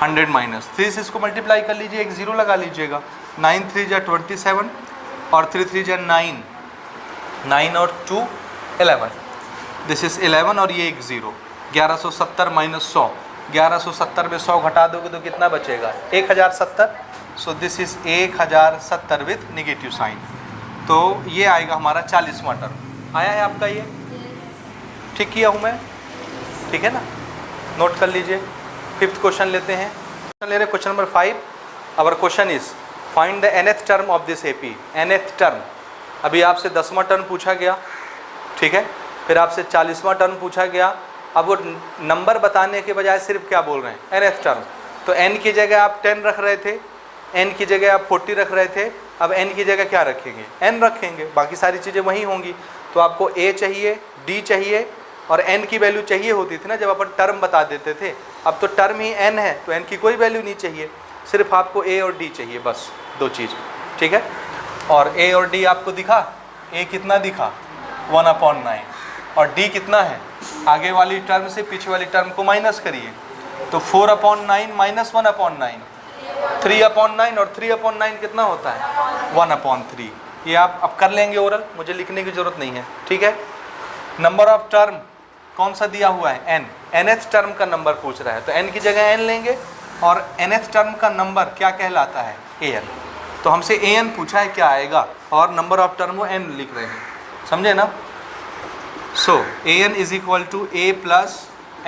100 minus 3 से इसको मल्टीप्लाई कर लीजिए, एक ज़ीरो लगा लीजिएगा। 9 3 जा 27 और 3 3 जा 9, 9 और 2 11, दिस इज़ 11 और ये एक ज़ीरो। 1170 माइनस 100, 1170 में 100 घटा दोगे तो कितना बचेगा, 1070। So this is 1070 with negative sign. तो ये आएगा हमारा 40वां टर्म। आया है आपका, ये ठीक किया हूँ मैं, ठीक है ना, नोट कर लीजिए। 5th क्वेश्चन लेते हैं, question number 5। Our question is find the nth term of this AP. nth term, अभी आपसे 10वां टर्म पूछा गया, ठीक है, फिर आपसे 40वां टर्म पूछा गया। अब वो नंबर बताने के बजाय सिर्फ क्या बोल रहे हैं, nth टर्म। तो n की जगह आप 10 रख रहे थे, n की जगह आप 40 रख रहे थे, अब n की जगह क्या रखेंगे, n रखेंगे, बाकी सारी चीज़ें वही होंगी। तो आपको a चाहिए, d चाहिए, और n की वैल्यू चाहिए होती थी ना जब अपन टर्म बता देते थे। अब तो टर्म ही n है तो n की कोई वैल्यू नहीं चाहिए, सिर्फ आपको a और d चाहिए, बस दो चीज़, ठीक है। और a और d आपको दिखा, a कितना दिखा 1/9, और d कितना है, आगे वाली टर्म से पीछे वाली टर्म को माइनस करिए, तो 4/9 माइनस 1/9, 3/9, और 3/9 कितना होता है 1/3। ये आप अब कर लेंगे ओरल, मुझे लिखने की ज़रूरत नहीं है, ठीक है। नंबर ऑफ टर्म कौन सा दिया हुआ है, n, nth टर्म का नंबर पूछ रहा है, तो n की जगह n लेंगे, और nth टर्म का नंबर क्या कहलाता है, an। तो हमसे an पूछा है क्या आएगा, और नंबर ऑफ टर्म वो n लिख रहे हैं, समझे ना। So an is equal to a plus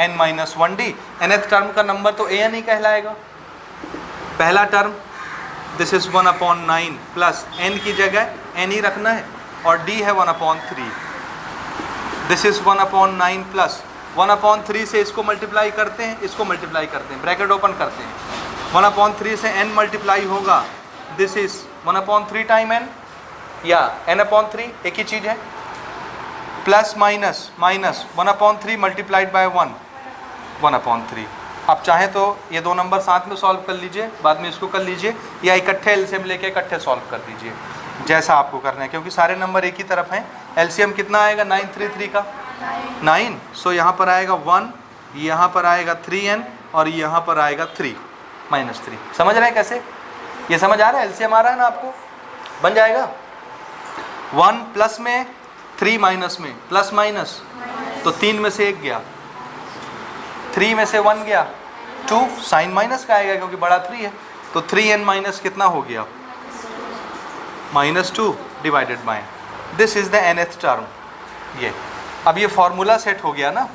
n minus 1d। nth term का नंबर तो an ही कहलाएगा। पहला term this is 1/9 plus n की जगह n ही रखना है, और d है 1/3, दिस इज 1/9 प्लस 1/3 से इसको मल्टीप्लाई करते हैं, इसको मल्टीप्लाई करते हैं, ब्रैकेट ओपन करते हैं, 1/3 से n मल्टीप्लाई होगा, दिस इज 1/3 टाइम n, या n/3 एक ही चीज़ है, plus minus minus 1/3 multiplied by 1, 1/3। आप चाहें तो ये दो नंबर साथ में सॉल्व कर लीजिए, बाद में इसको कर लीजिए, या इकट्ठे एलसीएम लेके इकट्ठे सॉल्व कर दीजिए, जैसा आपको करना है, क्योंकि सारे नंबर एक ही तरफ हैं। एलसीएम कितना आएगा 933 का 9, सो यहाँ पर आएगा 1, यहाँ पर आएगा 3n, और यहाँ पर आएगा 3 माइनस 3। समझ रहे हैं कैसे, ये समझ आ रहा है, एलसीएम आ रहा है ना आपको, बन जाएगा 1 प्लस में 3 माइनस में, प्लस माइनस, तो 3 में से 1 गया, 3 में से 1 गया, 2 साइन माइनस का आएगा क्योंकि बड़ा 3 है, तो 3n माइनस कितना हो गया -2 divided by, this is the nth term. ये अब ये फॉर्मूला सेट हो गया ना।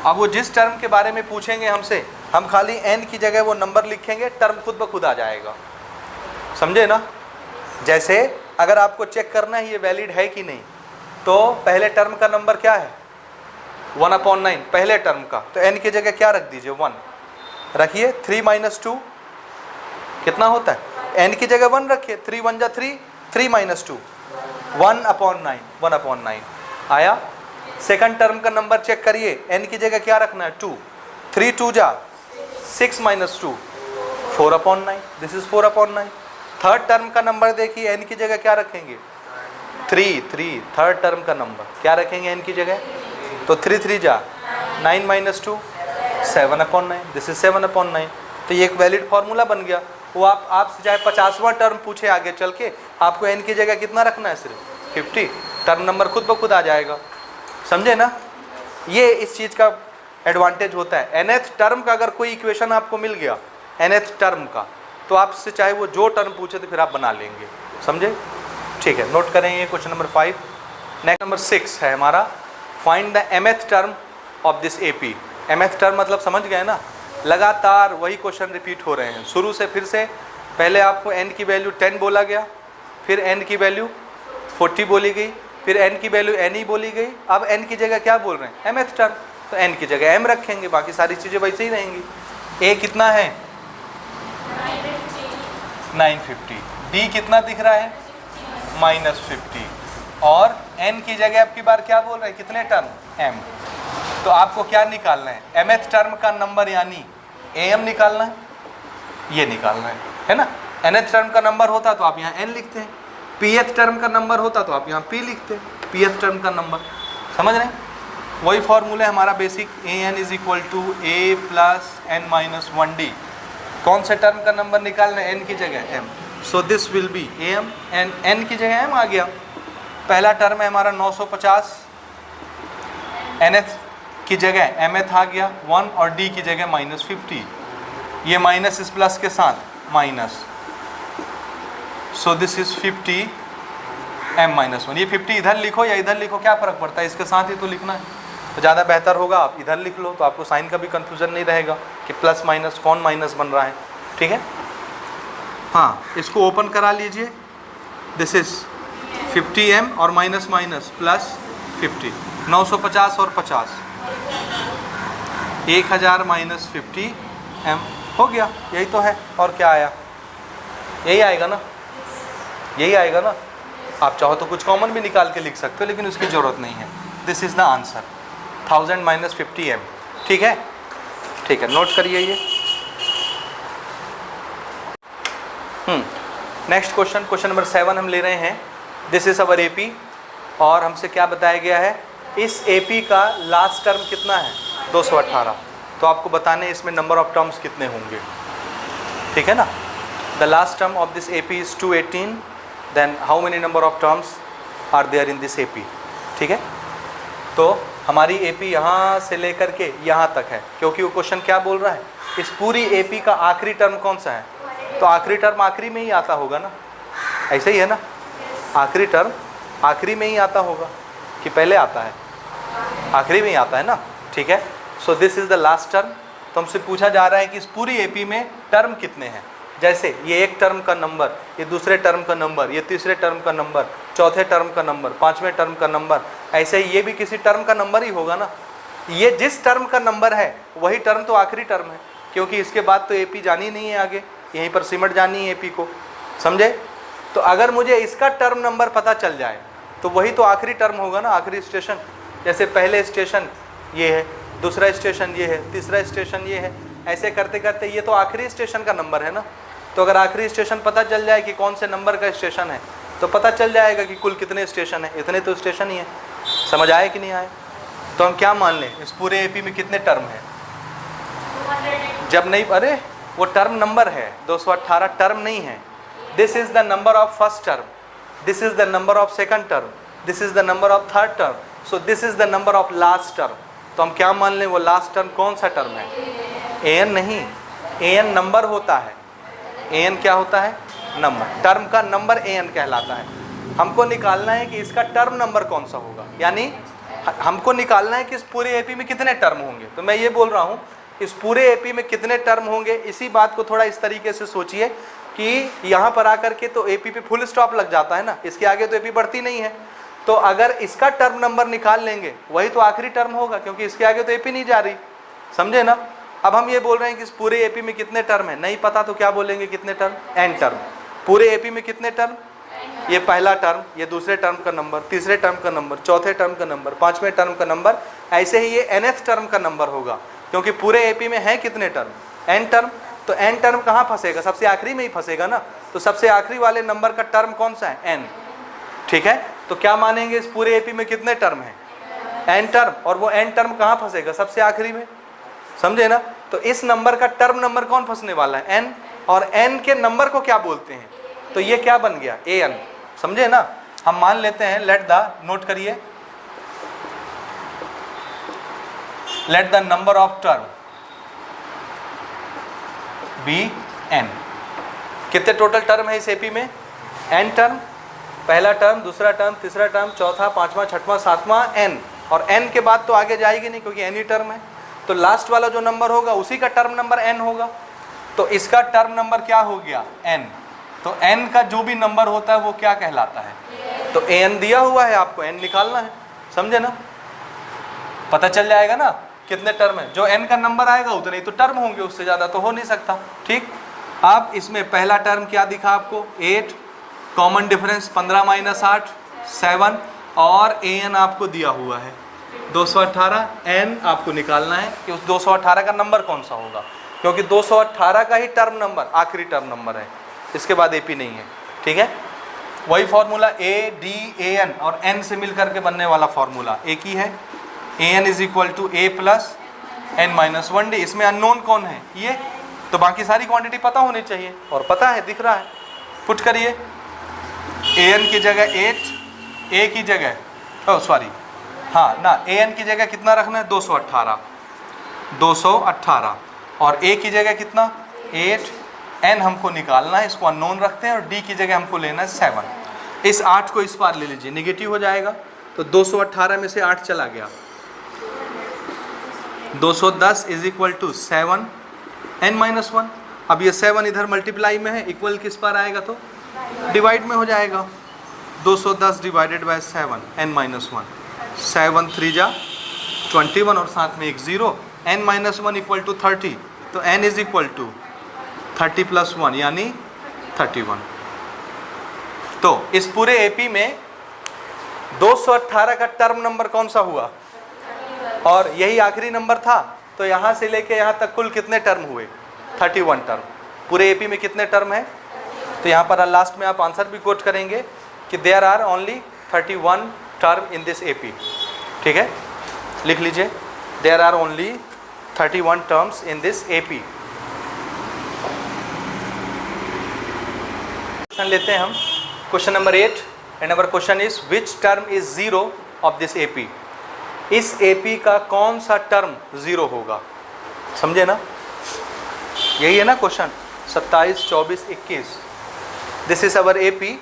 अब वो जिस टर्म के बारे में पूछेंगे हमसे, हम खाली n की जगह वो नंबर लिखेंगे, टर्म खुद ब खुद आ जाएगा, समझे ना। जैसे अगर आपको चेक करना है ये वैलिड है कि नहीं, तो पहले टर्म का नंबर क्या है 1/9 पहले टर्म का, तो n की जगह क्या रख दीजिए 1 रखिए, 3 माइनस 2 कितना होता है, n की जगह 1 रखिए, 3 1 जा 3, 3 माइनस 2 1/9, 1/9 आया। सेकंड टर्म का नंबर चेक करिए, n की जगह क्या रखना है 2, 3 2 जा 6 minus 2 4/9, this is 4/9। Third term का नंबर देखिए, n की जगह क्या रखेंगे 3 3, थर्ड टर्म का नंबर क्या रखेंगे n की जगह, तो 3 3 जा 9 माइनस 2 7/9, दिस इज 7/9। तो ये एक वैलिड फॉर्मूला बन गया। वो आपसे चाहे 50वां टर्म पूछे आगे चल के, आपको n की जगह कितना रखना है, सिर्फ 50, टर्म नंबर खुद ब खुद आ जाएगा। समझे ना? ये इस चीज़ का एडवांटेज होता है। nth टर्म का अगर कोई इक्वेशन आपको मिल गया nth टर्म का, तो आपसे चाहे वो जो टर्म पूछे तो फिर आप बना लेंगे। समझे? ठीक है, नोट करेंगे क्वेश्चन नंबर 5। नेक्स्ट नंबर 6 है हमारा, find the mth term of this AP। mth term मतलब समझ गए ना, लगातार वही क्वेश्चन रिपीट हो रहे हैं शुरू से फिर से। पहले आपको n की वैल्यू 10 बोला गया, फिर n की वैल्यू 40 बोली गई, फिर n की वैल्यू n ही बोली गई। अब n की जगह क्या बोल रहे हैं, mth टर्म, तो n की जगह m रखेंगे, बाकी सारी चीज़ें वैसे ही रहेंगी। a कितना है 950, d कितना दिख रहा है -50, और n की जगह अब की बार क्या बोल रहे हैं, कितने टर्म, m। तो आपको क्या निकालना है, mth टर्म का नंबर यानी am निकालना है, ये निकालना है ना। nth टर्म का नंबर होता तो आप यहाँ n लिखते हैं, pth टर्म का नंबर होता तो आप यहाँ p लिखते हैं, pth टर्म का नंबर। समझ रहे हैं? वही फॉर्मूला है हमारा basic, an is equal to a plus n minus 1d। कौन से टर्म का नंबर निकालना है, n की जगह m, so this will be am, and n की जगह m आ गया। पहला टर्म है हमारा 950, nth की जगह mth आ गया 1, और d की जगह -50, ये माइनस इस प्लस के साथ minus, so this is 50 m-1। ये 50 इधर लिखो या इधर लिखो, क्या फ़र्क पड़ता है, इसके साथ ही तो लिखना है, तो ज़्यादा बेहतर होगा आप इधर लिख लो, तो आपको साइन का भी कंफ्यूजन नहीं रहेगा कि प्लस माइनस कौन माइनस बन रहा है। ठीक है, हाँ, इसको ओपन करा लीजिए, दिस इज 50m और माइनस माइनस प्लस 50, 950 और 50, 1000 माइनस 50m हो गया। यही तो है, और क्या आया, यही आएगा ना, यही आएगा ना। आप चाहो तो कुछ कॉमन भी निकाल के लिख सकते हो, लेकिन उसकी ज़रूरत नहीं है। This is the answer, 1000 minus 50m। ठीक है, ठीक है, नोट करिए ये। नेक्स्ट क्वेश्चन, क्वेश्चन नंबर 7 हम ले रहे हैं। दिस इज़ अवर AP, और हमसे क्या बताया गया है, इस AP का लास्ट टर्म कितना है 218, तो आपको बताने इसमें नंबर ऑफ टर्म्स कितने होंगे। ठीक है ना, the last term of this AP is 218, then how many number of terms are there in this AP। ठीक है, तो हमारी AP यहाँ से लेकर के यहाँ तक है, क्योंकि वो क्वेश्चन क्या बोल रहा है, इस पूरी AP का आखिरी टर्म कौन सा है, तो आखिरी टर्म आखिरी में ही आता होगा ना, ऐसे ही है ना, आखिरी टर्म आखिरी में ही आता होगा कि पहले आता है, आखिरी में ही आता है ना। ठीक है, so this is the last term. तो हमसे पूछा जा रहा है कि इस पूरी AP में टर्म कितने हैं, जैसे ये एक टर्म का नंबर, ये दूसरे टर्म का नंबर, ये तीसरे टर्म का नंबर, चौथे टर्म का नंबर, पांचवें टर्म का नंबर, ऐसे ही ये भी किसी टर्म का नंबर ही होगा ना। ये जिस टर्म का नंबर है वही टर्म तो आखिरी टर्म है, क्योंकि इसके बाद तो AP जानी नहीं है आगे, यहीं पर सिमट जानी है AP को। समझे? तो अगर मुझे इसका टर्म नंबर पता चल जाए तो वही तो आखिरी टर्म होगा ना, आखिरी स्टेशन। जैसे पहले स्टेशन ये है, दूसरा स्टेशन ये है, तीसरा स्टेशन ये है, ऐसे करते करते ये तो आखिरी स्टेशन का नंबर है ना। तो अगर आखिरी स्टेशन पता चल जाए कि कौन से नंबर का स्टेशन है, तो पता चल जाएगा कि कुल कितने स्टेशन है, इतने तो स्टेशन ही है। समझ आए कि नहीं आए? तो हम क्या मान लें, इस पूरे AP में कितने टर्म हैं? जब नहीं, अरे वो टर्म नंबर है, 218 टर्म नहीं है। This is the number of first term, this is the number of second term, this is the number of third term, so this is the number of last term. तो हम क्या मान लें, वो last term कौन सा term है? an नहीं, an नंबर होता है, an क्या होता है? नंबर। टर्म का नंबर an कहलाता है। हमको निकालना है कि इसका टर्म नंबर कौन सा होगा, यानी हमको निकालना है कि इस पूरे AP में कितने टर्म होंगे। तो मैं ये बोल रहा हूँ, इस पूरे AP में कितने टर्म होंगे, इसी बात को थोड़ा इस तरीके से सोचिए कि यहाँ पर आकर के तो AP पे फुल स्टॉप लग जाता है ना, इसके आगे तो AP बढ़ती नहीं है। तो अगर इसका टर्म नंबर निकाल लेंगे वही तो आखिरी टर्म होगा, क्योंकि इसके आगे तो AP नहीं जा रही। समझे ना? अब हम ये बोल रहे हैं कि इस पूरे AP में कितने टर्म है, नहीं पता तो क्या बोलेंगे, कितने टर्म? n term. पूरे AP में कितने टर्म? ये पहला टर्म, ये दूसरे टर्म का नंबर, तीसरे टर्म का नंबर, चौथे टर्म का नंबर, पांचवें टर्म का नंबर, ऐसे ही ये nth टर्म का नंबर होगा, क्योंकि पूरे AP में है कितने टर्म? n term. तो n टर्म कहाँ फंसेगा? सबसे आखिरी में ही फंसेगा ना। तो सबसे आखिरी वाले नंबर का टर्म कौन सा है? n। ठीक है, तो क्या मानेंगे, इस पूरे AP में कितने टर्म हैं? एन टर्म, और वो एन टर्म कहाँ फंसेगा? सबसे आखिरी में, समझे ना? तो इस नंबर का टर्म नंबर कौन फंसने वाला है? एन, और एन के नंबर को क्या बोलते हैं? तो ये क्या बन गया? ए एन, समझे ना? हम मान लेते हैं, लेट द, नोट करिए, let the number of term be n. कितने टोटल टर्म है इस एपी में? एन टर्म, पहला टर्म, दूसरा टर्म, तीसरा टर्म, चौथा, पांचवा, छठवां, सातवां, एन, और एन के बाद तो आगे जाएगी नहीं क्योंकि एन ही टर्म है, तो लास्ट वाला जो नंबर होगा उसी का टर्म नंबर एन होगा। तो इसका टर्म नंबर क्या हो गया? एन। तो एन का जो भी नंबर होता है वो क्या कहलाता है? तो एन दिया हुआ है, आपको एन निकालना है, समझे ना? पता चल जाएगा ना कितने टर्म है। जो एन का नंबर आएगा उतने ही तो टर्म होंगे, उससे ज़्यादा तो हो नहीं सकता। ठीक, अब इसमें पहला टर्म क्या दिखा आपको? 8, कॉमन डिफरेंस 15 - 8 7, और ए एन आपको दिया हुआ है 218। एन आपको निकालना है कि उस 218 का नंबर कौन सा होगा, क्योंकि 218 का ही टर्म नंबर आखिरी टर्म नंबर है, इसके बाद एपी नहीं है। ठीक है, वही formula A D A N और एन से मिल करके बनने वाला फॉर्मूला एक ही है। A N is equal to A plus N minus 1 D. इसमें अननोन कौन है? ये, तो बाकी सारी क्वांटिटी पता होनी चाहिए, और पता है, दिख रहा है। पुट करिए, ए एन की जगह 8, ए की जगह, ओ सॉरी, हाँ ना, ए एन की जगह कितना रखना है? 218, 218, और ए की जगह कितना? 8, एन हमको निकालना है, इसको अननोन रखते हैं, और डी की जगह हमको लेना है 7। इस 8 को इस पार ले लीजिए, निगेटिव हो जाएगा, तो 218 में से 8 चला गया, 210 is equal to 7 n minus 1। अब ये 7 इधर मल्टीप्लाई में है, इक्वल किस पर आएगा? तो डिवाइड में हो जाएगा, 210 डिवाइडेड बाय 7 n माइनस 1, 7 3 जा 21, और साथ में एक 0, n माइनस 1 इक्वल टू 30, तो n is equal to 30 plus 1 यानी 31। तो इस पूरे एपी में 218 का टर्म नंबर कौन सा हुआ? और यही आखिरी नंबर था, तो यहाँ से लेके यहाँ तक कुल कितने टर्म हुए? 31 टर्म। पूरे एपी में कितने टर्म है? तो यहाँ पर लास्ट में आप आंसर भी कोट करेंगे कि there are only 31 term in this AP. ठीक है, लिख लीजिए, there are only 31 terms in this AP. Question लेते हैं हम, question number 8, and our question is which term is 0 of this AP. इस एपी का कौन सा टर्म 0 होगा? समझे ना, यही है ना question 27, 24, 21। This is our AP.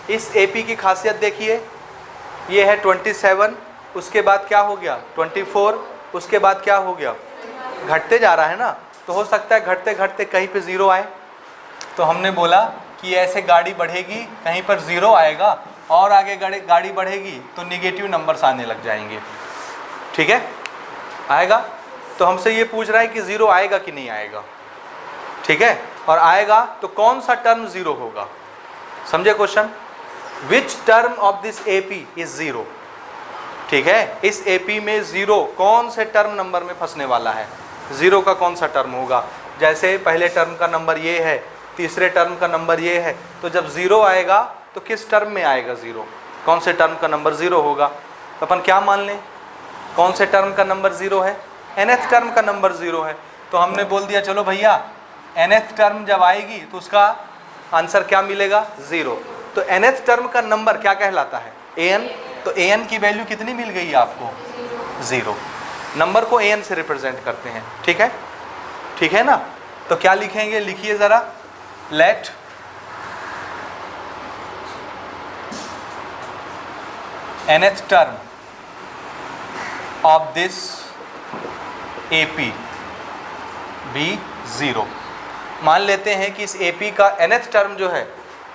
इस एपी की खासियत देखिए, ये है 27, उसके बाद क्या हो गया? 24, उसके बाद क्या हो गया? घटते जा रहा है ना, तो हो सकता है घटते घटते कहीं पे 0 आए। तो हमने बोला कि ऐसे गाड़ी बढ़ेगी, कहीं पर 0 आएगा, और आगे गाड़ी बढ़ेगी तो निगेटिव नंबर्स आने लग जाएंगे। ठीक है, आएगा, तो हमसे ये पूछ रहा है कि 0 आएगा कि नहीं आएगा। ठीक है, और आएगा तो कौन सा टर्म 0 होगा? समझे question? Which term of this AP is 0। ठीक है, इस एपी में 0 कौन से टर्म नंबर में फंसने वाला है? 0 का कौन सा टर्म होगा? जैसे पहले टर्म का नंबर ये है, तीसरे टर्म का नंबर ये है, तो जब 0 आएगा तो किस टर्म में आएगा 0? कौन से टर्म का नंबर 0 होगा? तो अपन क्या मान लें, कौन से टर्म का नंबर 0 है? nth टर्म का नंबर 0 है। तो हमने बोल दिया चलो भैया nth टर्म जब आएगी तो उसका आंसर क्या मिलेगा? 0। तो nth टर्म का नंबर क्या कहलाता है? an। तो an की वैल्यू कितनी मिल गई आपको? 0। नंबर को an से रिप्रेजेंट करते हैं। ठीक है, ठीक है ना? तो क्या लिखेंगे, लिखिए ज़रा, let nth term of this AP be 0। मान लेते हैं कि इस एपी का nth टर्म जो है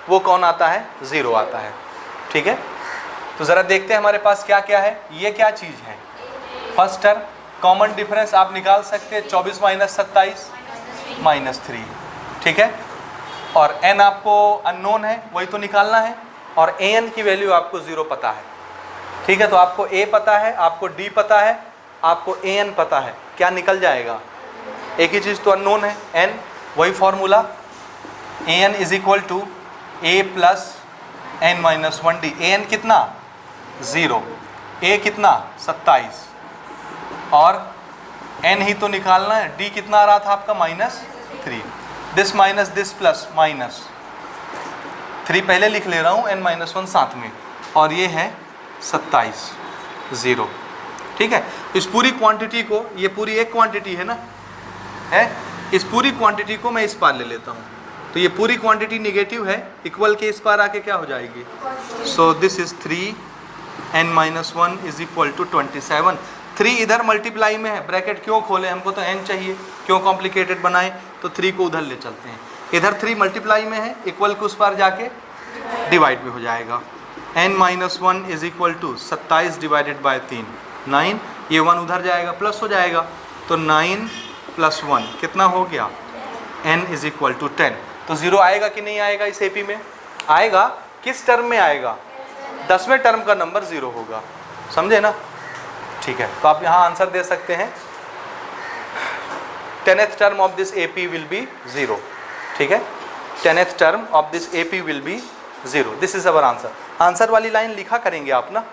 वो कौन आता है? 0 आता है। ठीक है, तो ज़रा देखते हैं हमारे पास क्या क्या है। ये क्या चीज़ है? फर्स्ट टर्म, कॉमन डिफरेंस आप निकाल सकते हैं, 24 - 27 -3। ठीक है, और n आपको अननोन है, वही तो निकालना है, और an की वैल्यू आपको 0 पता है। ठीक है, तो आपको a पता है, आपको d पता है, आपको an पता है, क्या निकल जाएगा? एक ही चीज़ तो अननोन है, n। वही formula, an is equal to a plus n minus 1 d. an कितना? 0। ए कितना 27 और n ही तो निकालना है, d कितना आ रहा था आपका -3, this minus this plus minus 3 पहले लिख ले रहा हूँ, n-1 साथ में, और ये है 27 0। ठीक है, इस पूरी क्वांटिटी को, ये पूरी एक क्वांटिटी है ना, है, इस पूरी क्वांटिटी को मैं इस पार ले लेता हूँ, तो ये पूरी क्वांटिटी निगेटिव है, इक्वल के इस पार आके क्या हो जाएगी, so this is 3n-1 is equal to 27। 3 इधर मल्टीप्लाई में है, ब्रैकेट क्यों खोले, हमको तो n चाहिए, क्यों कॉम्प्लिकेटेड बनाए, तो 3 को उधर ले चलते हैं, इधर 3 मल्टीप्लाई में है, इक्वल के उस पार जाके डिवाइड में हो जाएगा। n-1 is equal to 27 divided by 3 9, ये 1 उधर जाएगा, प्लस हो जाएगा, तो 9 + 1 कितना हो गया, n इज इक्वल टू 10। तो 0 आएगा कि नहीं आएगा, इस एपी में आएगा, किस टर्म में आएगा, 10वें टर्म का नंबर 0 होगा, समझे ना। ठीक है, तो आप यहाँ आंसर दे सकते हैं 10th term of this AP will be 0। ठीक है, 10th term of this AP will be 0, this is our answer. Answer वाली लाइन लिखा करेंगे आप ना,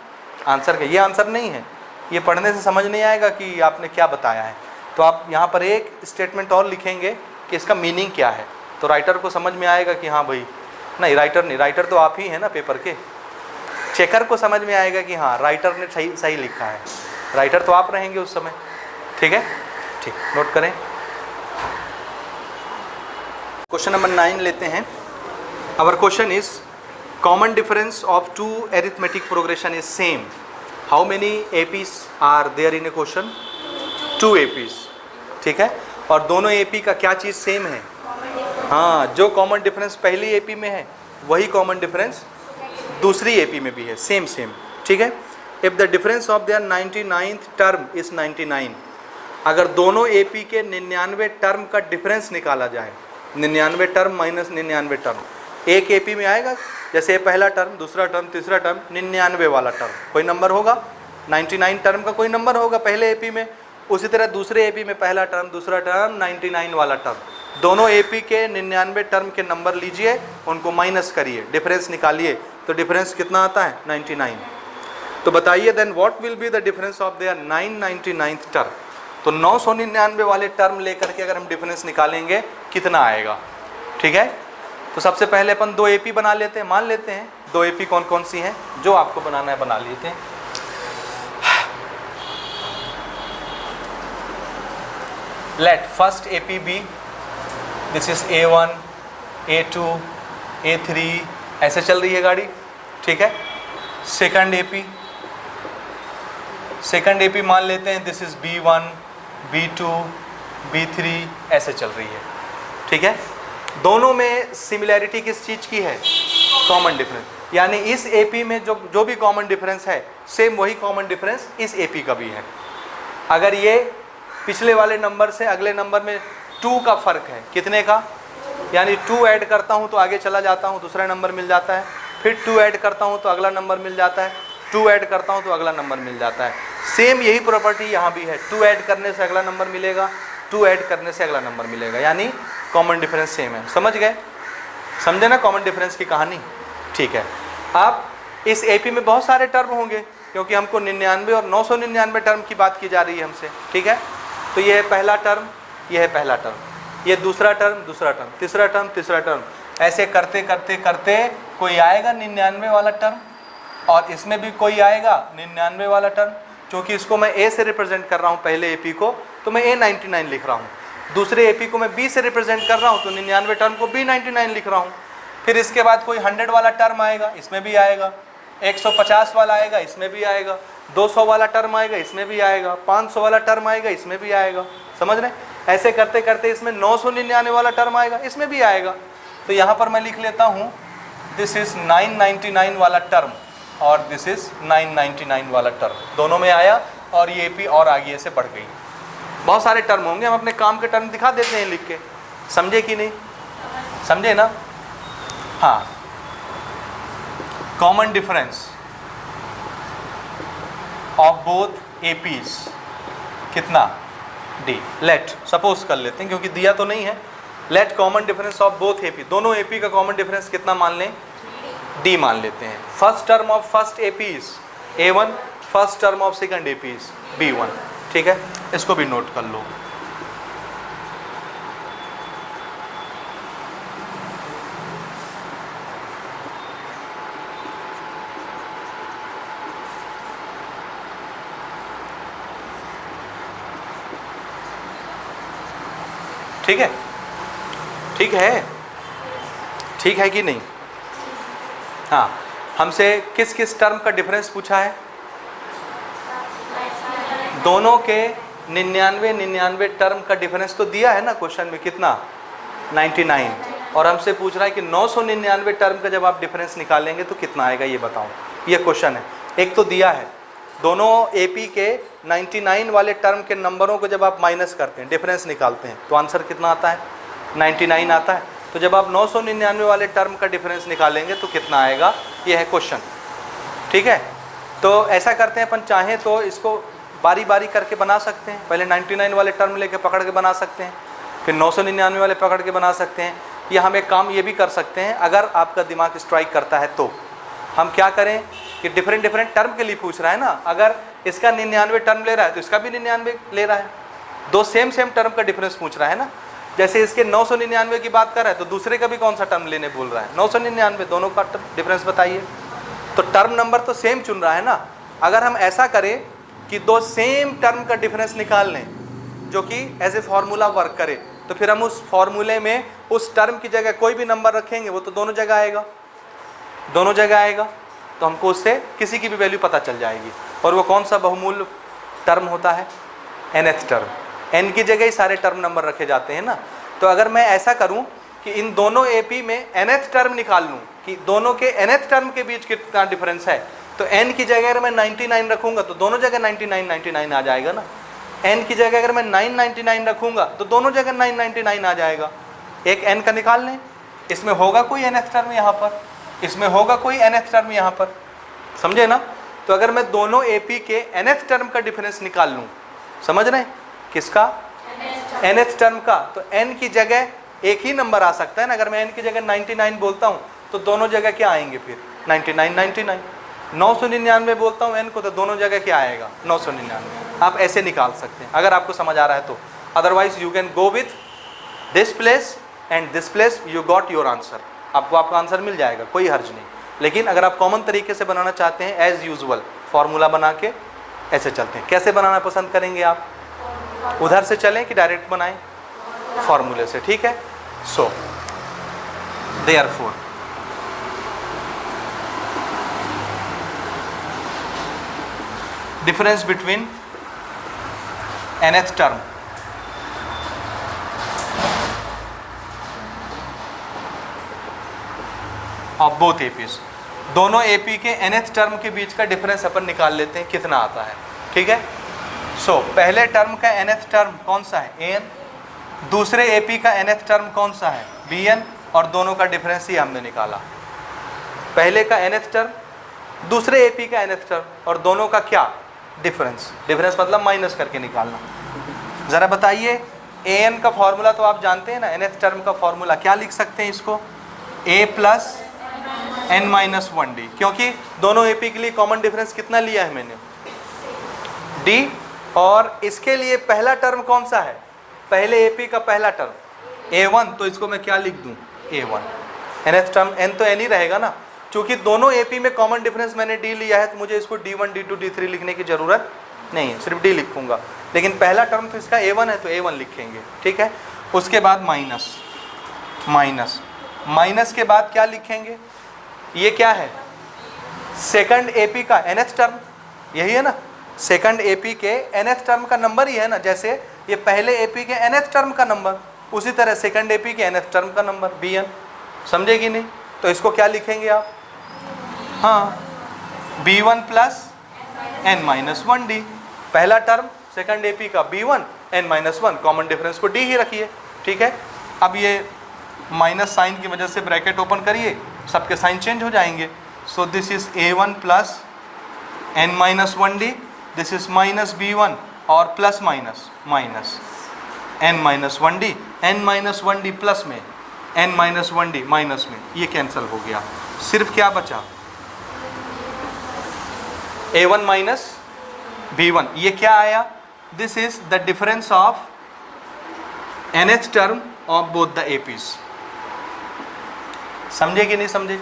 आंसर का ये आंसर नहीं है, ये पढ़ने से समझ नहीं आएगा कि आपने क्या बताया है, तो आप यहाँ पर एक स्टेटमेंट और लिखेंगे कि इसका मीनिंग क्या है, तो राइटर को समझ में आएगा कि हाँ भाई, नहीं राइटर नहीं, राइटर तो आप ही हैं ना पेपर के, चेकर को समझ में आएगा कि हाँ राइटर ने सही लिखा है, राइटर तो आप रहेंगे उस समय। ठीक है, ठीक, नोट करें। क्वेश्चन नंबर 9 लेते हैं। Our question is common difference of 2 arithmetic progression is same, how many APs are there in a question, 2 APs। ठीक है, और दोनों AP का क्या चीज़ सेम है, हाँ, जो कॉमन डिफरेंस पहली AP में है वही कॉमन डिफरेंस दूसरी AP में भी है, सेम। ठीक है, if the difference of there 99th term is 99, अगर दोनों AP के 99 टर्म का डिफरेंस निकाला जाए, 99 टर्म माइनस 99 टर्म, एक AP में आएगा, जैसे पहला टर्म, दूसरा टर्म, तीसरा टर्म, 99 वाला टर्म कोई नंबर होगा, 99 टर्म का कोई नंबर होगा पहले AP में, उसी तरह दूसरे AP में पहला टर्म, दूसरा टर्म, 99 वाला टर्म, दोनों AP के 99 टर्म के नंबर लीजिए, उनको माइनस करिए, डिफरेंस निकालिए, तो डिफरेंस कितना आता है 99। तो बताइए then what will be the difference of their 999th term, तो 999 वाले टर्म लेकर के अगर हम डिफरेंस निकालेंगे कितना आएगा। ठीक है, तो सबसे पहले अपन 2 AP बना लेते हैं, मान लेते हैं 2 AP कौन कौन सी हैं, जो आपको बनाना है बना लेते हैं। Let first AP be, this is A1, A2, A3, ऐसे चल रही है गाड़ी। ठीक है, सेकंड AP मान लेते हैं, this is B1, B2, B3, ऐसे चल रही है। ठीक है, दोनों में सिमिलैरिटी किस चीज़ की है, कॉमन डिफरेंस, यानी इस AP में जो भी कॉमन डिफरेंस है सेम वही कॉमन डिफरेंस इस AP का भी है। अगर ये पिछले वाले नंबर से अगले नंबर में 2 का फ़र्क है, कितने का, यानी 2 ऐड करता हूँ तो आगे चला जाता हूँ, दूसरा नंबर मिल जाता है, फिर 2 ऐड करता हूँ तो अगला नंबर मिल जाता है, 2 ऐड करता हूँ तो अगला नंबर मिल जाता है। सेम यही प्रॉपर्टी यहाँ भी है, 2 ऐड करने से अगला नंबर मिलेगा, 2 ऐड करने से अगला नंबर मिलेगा, यानी कॉमन डिफरेंस सेम है। समझ गए, समझे ना कॉमन डिफरेंस की कहानी। ठीक है, आप इस AP में बहुत सारे टर्म होंगे, क्योंकि हमको 99 और 999 टर्म की बात की जा रही है हमसे। ठीक है, तो ये है पहला टर्म, ये है पहला टर्म, ये दूसरा टर्म, दूसरा टर्म, तीसरा टर्म, तीसरा टर्म, ऐसे करते करते करते कोई आएगा 99 वाला टर्म, और इसमें भी कोई आएगा 99 वाला टर्म। क्योंकि इसको मैं A से रिप्रेजेंट कर रहा हूँ पहले AP को, तो मैं A99 लिख रहा हूँ, दूसरे AP को मैं B से रिप्रेजेंट कर रहा हूँ, तो 99 टर्म को B99 लिख रहा हूँ। फिर इसके बाद कोई 100 वाला टर्म आएगा, इसमें भी आएगा, 150 वाला आएगा, इसमें भी आएगा, 200 वाला टर्म आएगा, इसमें भी आएगा, 500 वाला टर्म आएगा, इसमें भी आएगा। समझ रहे, ऐसे करते करते इसमें 999 वाला टर्म आएगा, इसमें भी आएगा। तो यहाँ पर मैं लिख लेता हूँ, दिस इज 999 वाला टर्म और दिस इज 999 वाला टर्म, दोनों में आया, और ये AP और आगे ऐसे बढ़ गई। बहुत सारे टर्म होंगे, हम अपने काम के टर्म दिखा देते हैं लिख के, समझे कि नहीं, समझे ना। हाँ, common difference of both APs कितना, D। लेट सपोज कर लेते हैं, क्योंकि दिया तो नहीं है, late common difference of both AP, दोनों AP का कॉमन डिफरेंस कितना मान लें, D मान लेते हैं। First term of first AP is A1, first term of second AP is B1। ठीक है, इसको भी नोट कर लो। ठीक है, ठीक है, ठीक है कि नहीं? हाँ, हमसे किस किस टर्म का डिफरेंस पूछा है? दोनों के 99 टर्म का डिफरेंस तो दिया है ना क्वेश्चन में, कितना? 99। और हमसे पूछ रहा है कि 999 टर्म का जब आप डिफरेंस निकालेंगे तो कितना आएगा, ये बताओ। ये क्वेश्चन है। एक तो दिया है दोनों एपी के 99 वाले टर्म के नंबरों को जब आप माइनस करते हैं, डिफरेंस निकालते हैं, तो आंसर कितना आता है? 99 आता है। तो जब आप 999 वाले टर्म का डिफरेंस निकालेंगे तो कितना आएगा, ये है क्वेश्चन। ठीक है, तो ऐसा करते हैं अपन, चाहें तो इसको बारी बारी करके बना सकते हैं। पहले 99 वाले टर्म लेके पकड़ के बना सकते हैं, फिर 999 वाले पकड़ के बना सकते हैं, या हम एक काम ये भी कर सकते हैं, अगर आपका दिमाग स्ट्राइक करता है तो हम क्या करें कि डिफरेंट डिफरेंट टर्म के लिए पूछ रहा है ना, अगर इसका 99 टर्म ले रहा है तो इसका भी 99 ले रहा है, दो सेम टर्म का डिफरेंस पूछ रहा है ना। जैसे इसके 999 की बात कर रहा है तो दूसरे का भी कौन सा टर्म लेने बोल रहा है? 999, दोनों का डिफरेंस बताइए। तो टर्म नंबर तो सेम चुन रहा है ना। अगर हम ऐसा करें कि दो सेम टर्म का डिफरेंस निकाल लें जो कि एज ए फॉर्मूला वर्क करे, तो फिर हम उस फॉर्मूले में उस टर्म की जगह कोई भी नंबर रखेंगे, वो तो दोनों जगह आएगा, दोनों जगह आएगा, तो हमको उससे किसी की भी वैल्यू पता चल जाएगी। और वो कौन सा बहुमूल्य टर्म होता है? nth term. n की जगह ही सारे टर्म नंबर रखे जाते हैं ना। तो अगर मैं ऐसा करूं कि इन दोनों एपी में nth टर्म निकाल लूं कि दोनों के nth टर्म के बीच कितना डिफरेंस है, तो n की जगह अगर मैं 99 रखूंगा तो दोनों जगह 99 आ जाएगा ना। n की जगह अगर मैं 999 रखूंगा तो दोनों जगह 999 आ जाएगा। एक n का निकाल लें, इसमें होगा कोई nth टर्म यहाँ पर, इसमें होगा कोई nth टर्म यहाँ पर, समझे ना। तो अगर मैं दोनों एपी के nth टर्म का डिफरेंस निकाल लूँ, समझ रहे हैं किसका? nth टर्म का, तो n की जगह एक ही नंबर आ सकता है ना। अगर मैं n की जगह 99 बोलता हूँ तो दोनों जगह क्या आएंगे फिर? 99। 999 बोलता हूँ n को, तो दोनों जगह क्या आएगा? 999। आप ऐसे निकाल सकते हैं अगर आपको समझ आ रहा है तो। Otherwise you can go with this place and this place, you got your answer. आपको आपका आंसर मिल जाएगा, कोई हर्ज नहीं। लेकिन अगर आप कॉमन तरीके से बनाना चाहते हैं, एज यूजुअल फार्मूला बना के ऐसे चलते हैं। कैसे बनाना पसंद करेंगे आप? उधर से चलें कि डायरेक्ट बनाएं? फार्मूले से, ठीक है। So therefore difference between nth term of both APs, दोनों AP के nth टर्म के बीच का डिफरेंस अपन निकाल लेते हैं कितना आता है, ठीक है। सो पहले टर्म का nth टर्म कौन सा है? an। दूसरे AP का nth टर्म कौन सा है? bn। और दोनों का डिफरेंस ही हमने निकाला। पहले का nth टर्म, दूसरे AP का nth टर्म, और दोनों का क्या? डिफरेंस। डिफरेंस मतलब माइनस करके निकालना। ज़रा बताइए, an का फॉर्मूला तो आप जानते हैं ना, nth टर्म का फॉर्मूला क्या लिख सकते हैं इसको? a plus n minus 1d, क्योंकि दोनों AP के लिए कॉमन डिफरेंस कितना लिया है मैंने? d। और इसके लिए पहला टर्म कौन सा है? पहले AP का पहला टर्म a1, तो इसको मैं क्या लिख दूँ? a1। nth टर्म n तो n ही रहेगा ना, क्योंकि दोनों AP में कॉमन डिफरेंस मैंने d लिया है, तो मुझे इसको d1 d2 d3 लिखने की ज़रूरत नहीं है, सिर्फ d लिखूंगा। लेकिन पहला टर्म तो इसका a1 है तो a1 लिखेंगे, ठीक है। उसके बाद माइनस, माइनस, माइनस के बाद क्या लिखेंगे? ये क्या है? सेकंड AP का nth टर्म, यही है ना। सेकंड AP के nth टर्म का नंबर ही है ना, जैसे ये पहले AP के nth टर्म का नंबर, उसी तरह सेकंड AP के nth टर्म का नंबर bn। समझे कि नहीं? तो इसको क्या लिखेंगे आप? हाँ, b1 plus n minus 1d। पहला टर्म सेकंड AP का b1, n minus 1, common difference को d ही रखिए, ठीक है। अब ये माइनस साइन की वजह से ब्रैकेट ओपन करिए, सबके साइन चेंज हो जाएंगे। सो this is a1 plus n minus 1d, this is minus b1 और plus minus minus n minus 1d, n minus 1d plus में n माइनस 1d माइनस में, ये कैंसिल हो गया। सिर्फ क्या बचा? a1 माइनस B1, ये क्या आया? This is the difference of nth term of both the APs। समझे कि नहीं समझे?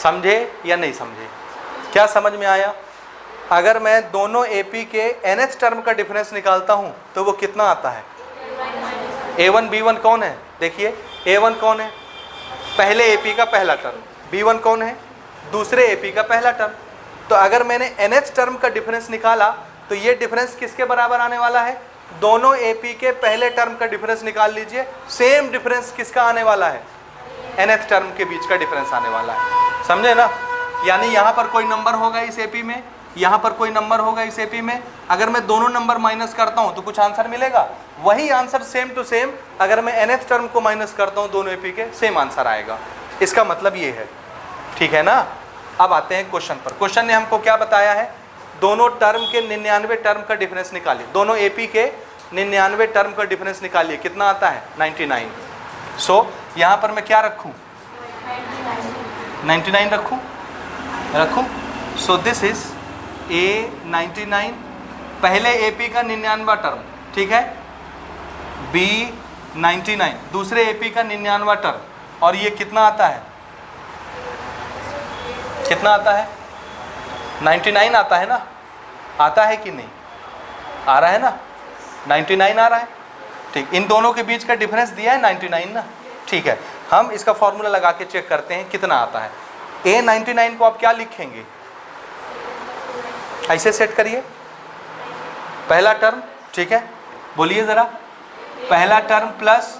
समझे या नहीं समझे? क्या समझ में आया? अगर मैं दोनों AP के nth टर्म का डिफरेंस निकालता हूं तो वो कितना आता है? A1 B1 कौन है? देखिए A1 कौन है? पहले AP का पहला टर्म। B1 कौन है? दूसरे AP का पहला टर्म। तो अगर मैंने nth टर्म का डिफरेंस निकाला तो ये डिफरेंस किसके बराबर आने वाला है? दोनों AP के पहले टर्म का डिफरेंस निकाल लीजिए। सेम डिफरेंस किसका आने वाला है? nth टर्म के बीच का डिफरेंस आने वाला है। समझे ना? यानी यहाँ पर कोई नंबर होगा इस AP में, यहाँ पर कोई नंबर होगा इस AP में। अगर मैं दोनों नंबर माइनस करता हूँ तो कुछ आंसर मिलेगा। वही आंसर सेम टू सेम अगर मैं nth टर्म को माइनस करता हूँ दोनों AP के, सेम आंसर आएगा। इसका मतलब ये है, ठीक है ना? अब आते हैं क्वेश्चन पर। क्वेश्चन ने हमको क्या बताया है? दोनों टर्म के 99 टर्म का डिफरेंस निकालिए। दोनों AP के 99 टर्म का डिफरेंस निकालिए। कितना आता है? 99। सो यहाँ पर मैं क्या रखूँ? 99 रखूँ। सो दिस इज A99, पहले AP का 99वां टर्म, ठीक है? B99 दूसरे AP का 99वां टर्म, और ये कितना आता है? कितना आता है? 99 आता है ना? आता है कि नहीं? आ रहा है ना? 99 आ रहा है। ठीक, इन दोनों के बीच का डिफरेंस दिया है 99 ना? ठीक है, हम इसका फॉर्मूला लगा के चेक करते हैं कितना आता है। A99 को आप क्या लिखेंगे? ऐसे सेट करिए, पहला टर्म, ठीक है? बोलिए ज़रा, पहला term plus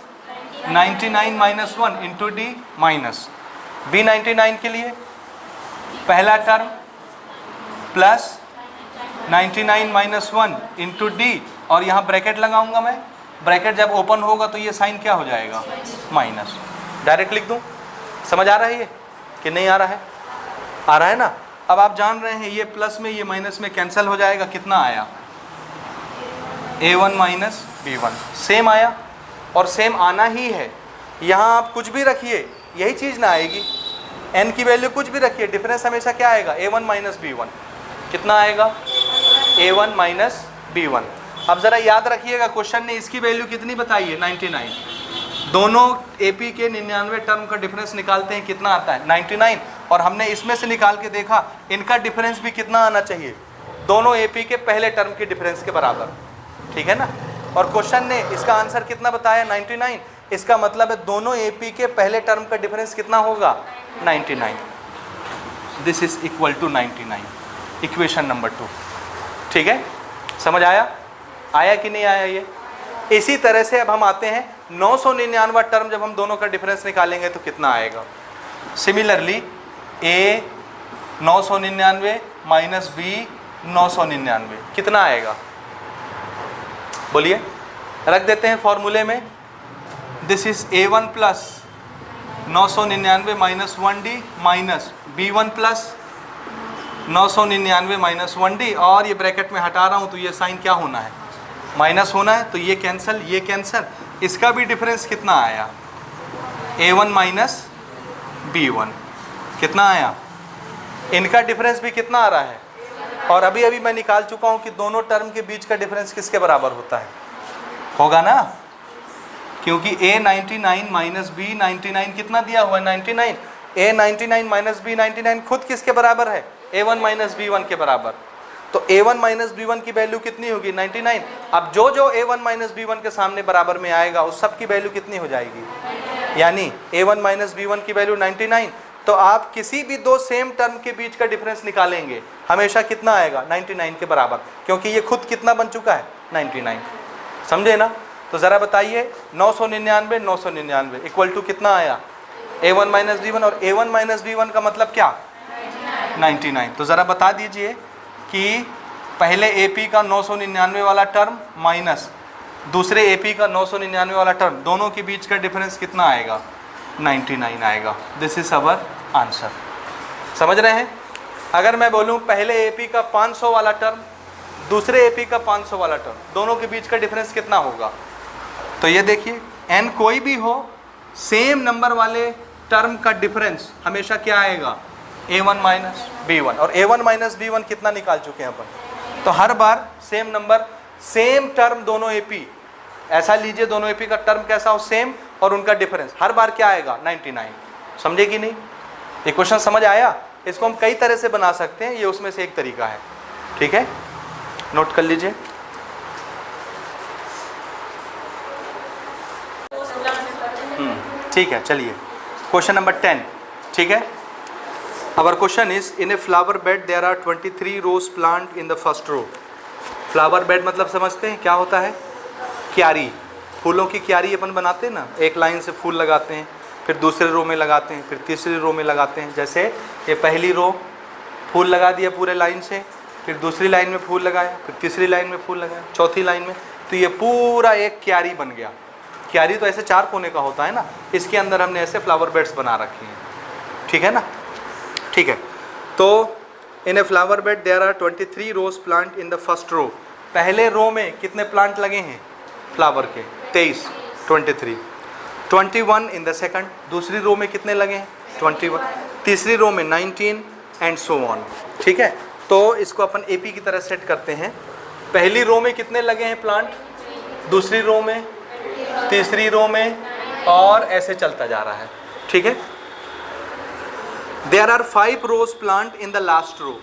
99 minus 1 into D minus B99 के लिए पहला term plus 99 minus 1 into D, और यहाँ ब्रैकेट लगाऊंगा मैं। ब्रैकेट जब ओपन होगा तो ये साइन क्या हो जाएगा? माइनस। डायरेक्ट लिख दूँ? समझ आ रहा है ये कि नहीं आ रहा है? आ रहा है ना? अब आप जान रहे हैं ये प्लस में ये माइनस में कैंसिल हो जाएगा। कितना आया? A1 minus B1। सेम आया, और सेम आना ही है। यहाँ आप कुछ भी रखिए यही चीज़ ना आएगी। n की वैल्यू कुछ भी रखिए, डिफरेंस हमेशा क्या आएगा? A1 minus B1। कितना आएगा? A1 minus B1। अब ज़रा याद रखिएगा, क्वेश्चन ने इसकी वैल्यू कितनी बताई है? 99। दोनों AP के 99 टर्म का डिफरेंस निकालते हैं, कितना आता है? 99। और हमने इसमें से निकाल के देखा इनका डिफरेंस भी कितना आना चाहिए? दोनों AP के पहले टर्म के डिफरेंस के बराबर, ठीक है ना? और क्वेश्चन ने इसका आंसर कितना बताया? 99। इसका मतलब है दोनों AP के पहले टर्म का डिफरेंस कितना होगा? 99। This is equal to 99, equation number 2। ठीक है, समझ आया? आया कि नहीं आया ये? इसी तरह से अब हम आते हैं 999वां टर्म, जब हम दोनों का डिफरेंस निकालेंगे तो कितना आएगा? सिमिलरली A 999 माइनस B 999 कितना आएगा? बोलिए, रख देते हैं फॉर्मूले में। This is A1 plus 999 minus 1D minus B1 plus 999 minus 1D, और ये ब्रैकेट में हटा रहा हूँ तो ये साइन क्या होना है? माइनस होना है। तो ये कैंसिल, ये कैंसिल। इसका भी डिफरेंस कितना आया? A1 माइनस B1 कितना आया? इनका डिफरेंस भी कितना आ रहा है? और अभी अभी मैं निकाल चुका हूँ कि दोनों टर्म के बीच का डिफरेंस किसके बराबर होता है? होगा ना? क्योंकि A99 माइनस B99 कितना दिया हुआ है? 99। A99 माइनस B99 खुद किसके बराबर है? A1 माइनस B1 के बराबर। तो A1 माइनस B1 की वैल्यू कितनी होगी? 99। अब जो जो A1 माइनस B1 के सामने बराबर में आएगा उस सब की वैल्यू कितनी हो जाएगी? यानी A1 माइनस B1 की वैल्यू 99। तो आप किसी भी दो सेम टर्म के बीच का डिफरेंस निकालेंगे हमेशा कितना आएगा? 99 के बराबर, क्योंकि ये खुद कितना बन चुका है? 99। समझे ना? तो ज़रा बताइए, 999 999 इक्वल टू कितना आया? A1 माइनस B1, और A1 माइनस B1 का मतलब क्या? 99। तो ज़रा बता दीजिए कि पहले AP का 999 वाला टर्म माइनस दूसरे AP का 999 वाला टर्म, दोनों के बीच का डिफरेंस कितना आएगा? 99 आएगा। This is our answer. समझ रहे हैं? अगर मैं बोलूं पहले AP का 500 वाला टर्म, दूसरे AP का 500 वाला टर्म, दोनों के बीच का डिफरेंस कितना होगा? तो ये देखिए, n कोई भी हो, सेम नंबर वाले टर्म का डिफरेंस हमेशा क्या आएगा? A1 minus B1। और A1 माइनस B1 कितना निकाल चुके हैं अपन? तो हर बार सेम नंबर, सेम टर्म दोनों एपी, ऐसा लीजिए दोनों एपी का टर्म कैसा हो सेम और उनका डिफरेंस, हर बार क्या आएगा 99। समझे कि नहीं? ये क्वेश्चन समझ आया? इसको हम कई तरह से बना सकते हैं, ये उसमें से एक तरीका है। ठीक है, नोट कर लीजिए। ठीक है, चलिए क्वेश्चन नंबर 10। ठीक है, our question is in a flower bed there are 23 rose plant in the first row. Flower bed मतलब समझते हैं क्या होता है? क्यारी, फूलों की क्यारी अपन बनाते हैं ना, एक लाइन से फूल लगाते हैं, फिर दूसरे रो में लगाते हैं, फिर तीसरी रो में लगाते हैं। जैसे ये पहली रो फूल लगा दिया पूरे लाइन से, फिर दूसरी लाइन में फूल लगाया, फिर तीसरी लाइन में फूल लगाया, चौथी लाइन में, तो ये पूरा एक क्यारी बन गया। क्यारी तो ऐसे 4 कोने का होता है ना, इसके अंदर हमने ऐसे फ्लावर बेड्स बना रखे हैं। ठीक है ना? ठीक है, तो in a flower bed there are 23 rose plant in the first row. पहले रो में कितने प्लांट लगे हैं फ्लावर के? 23, 23। 21 इन द सेकंड, दूसरी रो में कितने लगे हैं? 21। तीसरी रो में 19 एंड सो ऑन। ठीक है, तो इसको अपन एपी की तरह सेट करते हैं। पहली रो में कितने लगे हैं प्लांट, दूसरी रो में, तीसरी रो में, और ऐसे चलता जा रहा है। ठीक है, there are 5 rose plant in the last row.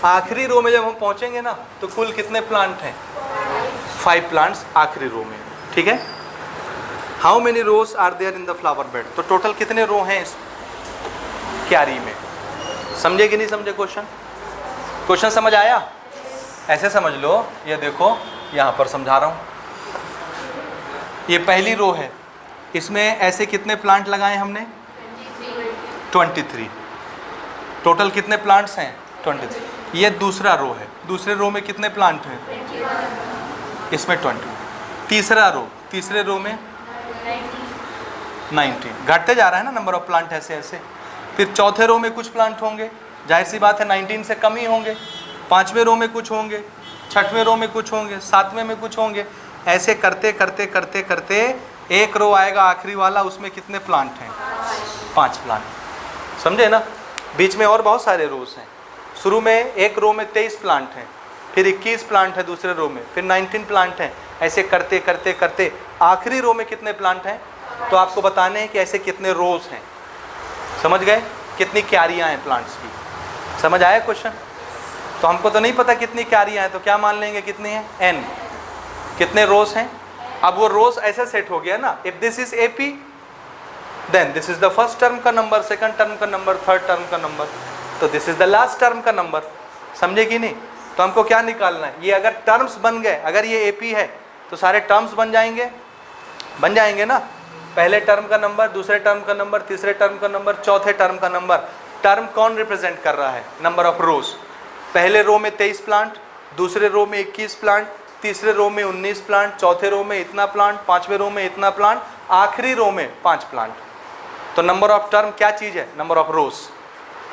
आखिरी रो में जब हम पहुंचेंगे ना, तो कुल कितने प्लांट हैं? 5 प्लांट्स आखिरी रो में। ठीक है, how many rose are there in the flower bed. तो टोटल कितने रो हैं इस क्यारी में? समझे कि नहीं समझे क्वेश्चन? क्वेश्चन समझ आया? ऐसे समझ लो, ये देखो यहाँ पर समझा रहा हूँ। ये पहली रो है, इसमें ऐसे कितने प्लांट लगाए हमने? 23। टोटल कितने प्लांट्स हैं? 23। ये दूसरा रो है, दूसरे रो में कितने प्लांट हैं? इसमें 20। तीसरा रो, तीसरे रो में 19। घटते जा रहा है ना नंबर ऑफ प्लांट ऐसे ऐसे। फिर चौथे रो में कुछ प्लांट होंगे, जाहिर सी बात है 19 से कम ही होंगे। पांचवें रो में कुछ होंगे, छठवें रो में कुछ होंगे, सातवें में कुछ होंगे। ऐसे करते करते करते करते एक रो आएगा आखिरी वाला, उसमें कितने प्लांट हैं? 5 प्लांट। समझे ना? बीच में और बहुत सारे रोज हैं। शुरू में एक रो में 23 प्लांट हैं, फिर 21 प्लांट है दूसरे रो में, फिर 19 प्लांट हैं। ऐसे करते करते करते आखिरी रो में कितने प्लांट हैं, तो आपको बताने हैं कि ऐसे कितने रोज हैं। समझ गए? कितनी क्यारियाँ हैं प्लांट्स की। समझ आया क्वेश्चन? तो हमको तो नहीं पता कितनी क्यारियाँ हैं, तो क्या मान लेंगे कितनी हैं? n। कितने रोज हैं? अब वो रोज ऐसे सेट हो गया ना, if this is AP then this is the first term का नंबर, सेकंड टर्म का नंबर, थर्ड टर्म का नंबर, तो this is the last term का नंबर। समझे कि नहीं? तो हमको क्या निकालना है? ये अगर टर्म्स बन गए, अगर ये एपी है तो सारे टर्म्स बन जाएंगे ना। पहले टर्म का नंबर, दूसरे टर्म का नंबर, तीसरे टर्म का नंबर, चौथे टर्म का नंबर। टर्म कौन रिप्रेजेंट कर रहा है? नंबर ऑफ रोज। पहले रो में 23 प्लांट, दूसरे रो में 21 प्लांट, तीसरे रो में 19 प्लांट, चौथे रो में इतना प्लांट, पांचवें रो में इतना प्लांट, आखिरी रो में 5 प्लांट। तो नंबर ऑफ टर्म क्या चीज़ है? नंबर ऑफ रोज।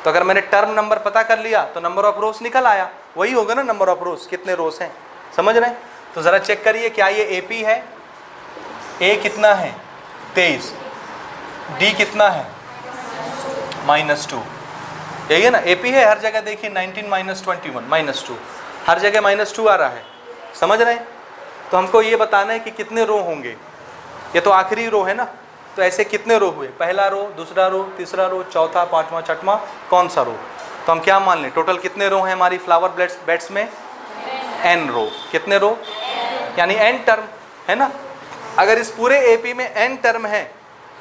तो अगर मैंने टर्म नंबर पता कर लिया तो नंबर ऑफ रोज निकल आया, वही होगा ना नंबर ऑफ रोज, कितने रोज हैं। समझ रहे हैं? तो ज़रा चेक करिए, क्या ये एपी है? ए कितना है? 23। डी कितना है? -2। यही है ना, एपी है हर जगह। देखिए 19 - 21 -2, हर जगह -2 आ रहा है। समझ रहे हैं? तो हमको ये बताना है कि कितने रो होंगे। ये तो आखिरी रो है ना, तो ऐसे कितने रो हुए? पहला रो, दूसरा रो, तीसरा रो, चौथा, पांचवा, छठवां, कौन सा रो? तो हम क्या मान लें? टोटल कितने रो हैं हमारी फ्लावर बेड्स में? n रो। कितने रो? यानी n टर्म है ना। अगर इस पूरे एपी में n टर्म है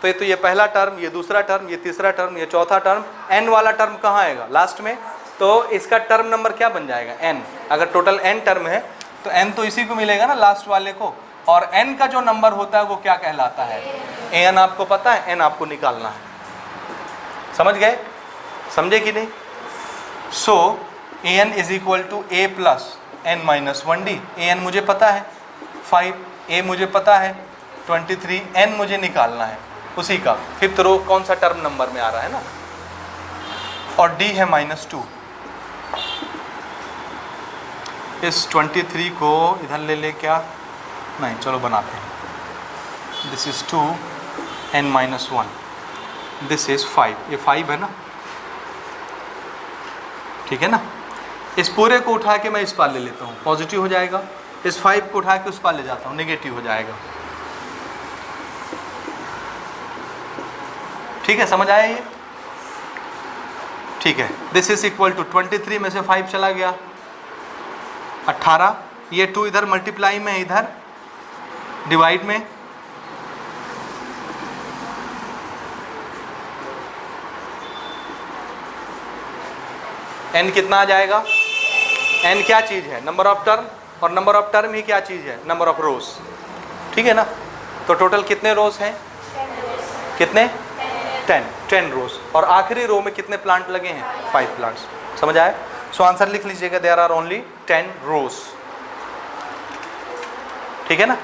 तो ये पहला टर्म, ये दूसरा टर्म, ये तीसरा टर्म, ये चौथा टर्म, n वाला टर्म कहाँ आएगा? लास्ट में। तो इसका टर्म नंबर क्या बन जाएगा? n। अगर टोटल n टर्म है तो n तो इसी को मिलेगा ना, लास्ट वाले को। और n का जो नंबर होता है वो क्या कहलाता है? an आपको पता है, n आपको निकालना है। समझ गए? समझे कि नहीं? So an is equal to a plus n minus 1d। an मुझे पता है 5, a मुझे पता है 23, n मुझे निकालना है उसी का। 5th रो कौन सा टर्म नंबर में आ रहा है ना, और d है -2। इस 23 को इधर ले ले, क्या नहीं, चलो बनाते हैं। This is 2 n - 1, this is 5। ये 5 है ना, ठीक है ना। इस पूरे को उठा के मैं इस पार ले लेता हूँ, पॉजिटिव हो जाएगा। इस 5 को उठा के उस पार ले जाता हूँ, नेगेटिव हो जाएगा। ठीक है, समझ आया ये? ठीक है, दिस इज इक्वल टू 23 में से 5 चला गया 18, ये 2 इधर मल्टीप्लाई में, इधर डिवाइड में, n कितना आ जाएगा? n क्या चीज़ है? नंबर ऑफ टर्म, और नंबर ऑफ टर्म ही क्या चीज़ है? नंबर ऑफ रोज। ठीक है ना? तो टोटल कितने रोज हैं? कितने? 10 रोज। और आखिरी रो में कितने प्लांट लगे हैं? 5 प्लांट्स। समझ आए? सो आंसर लिख लीजिएगा, देयर आर ओनली 10 रोज। ठीक है ना?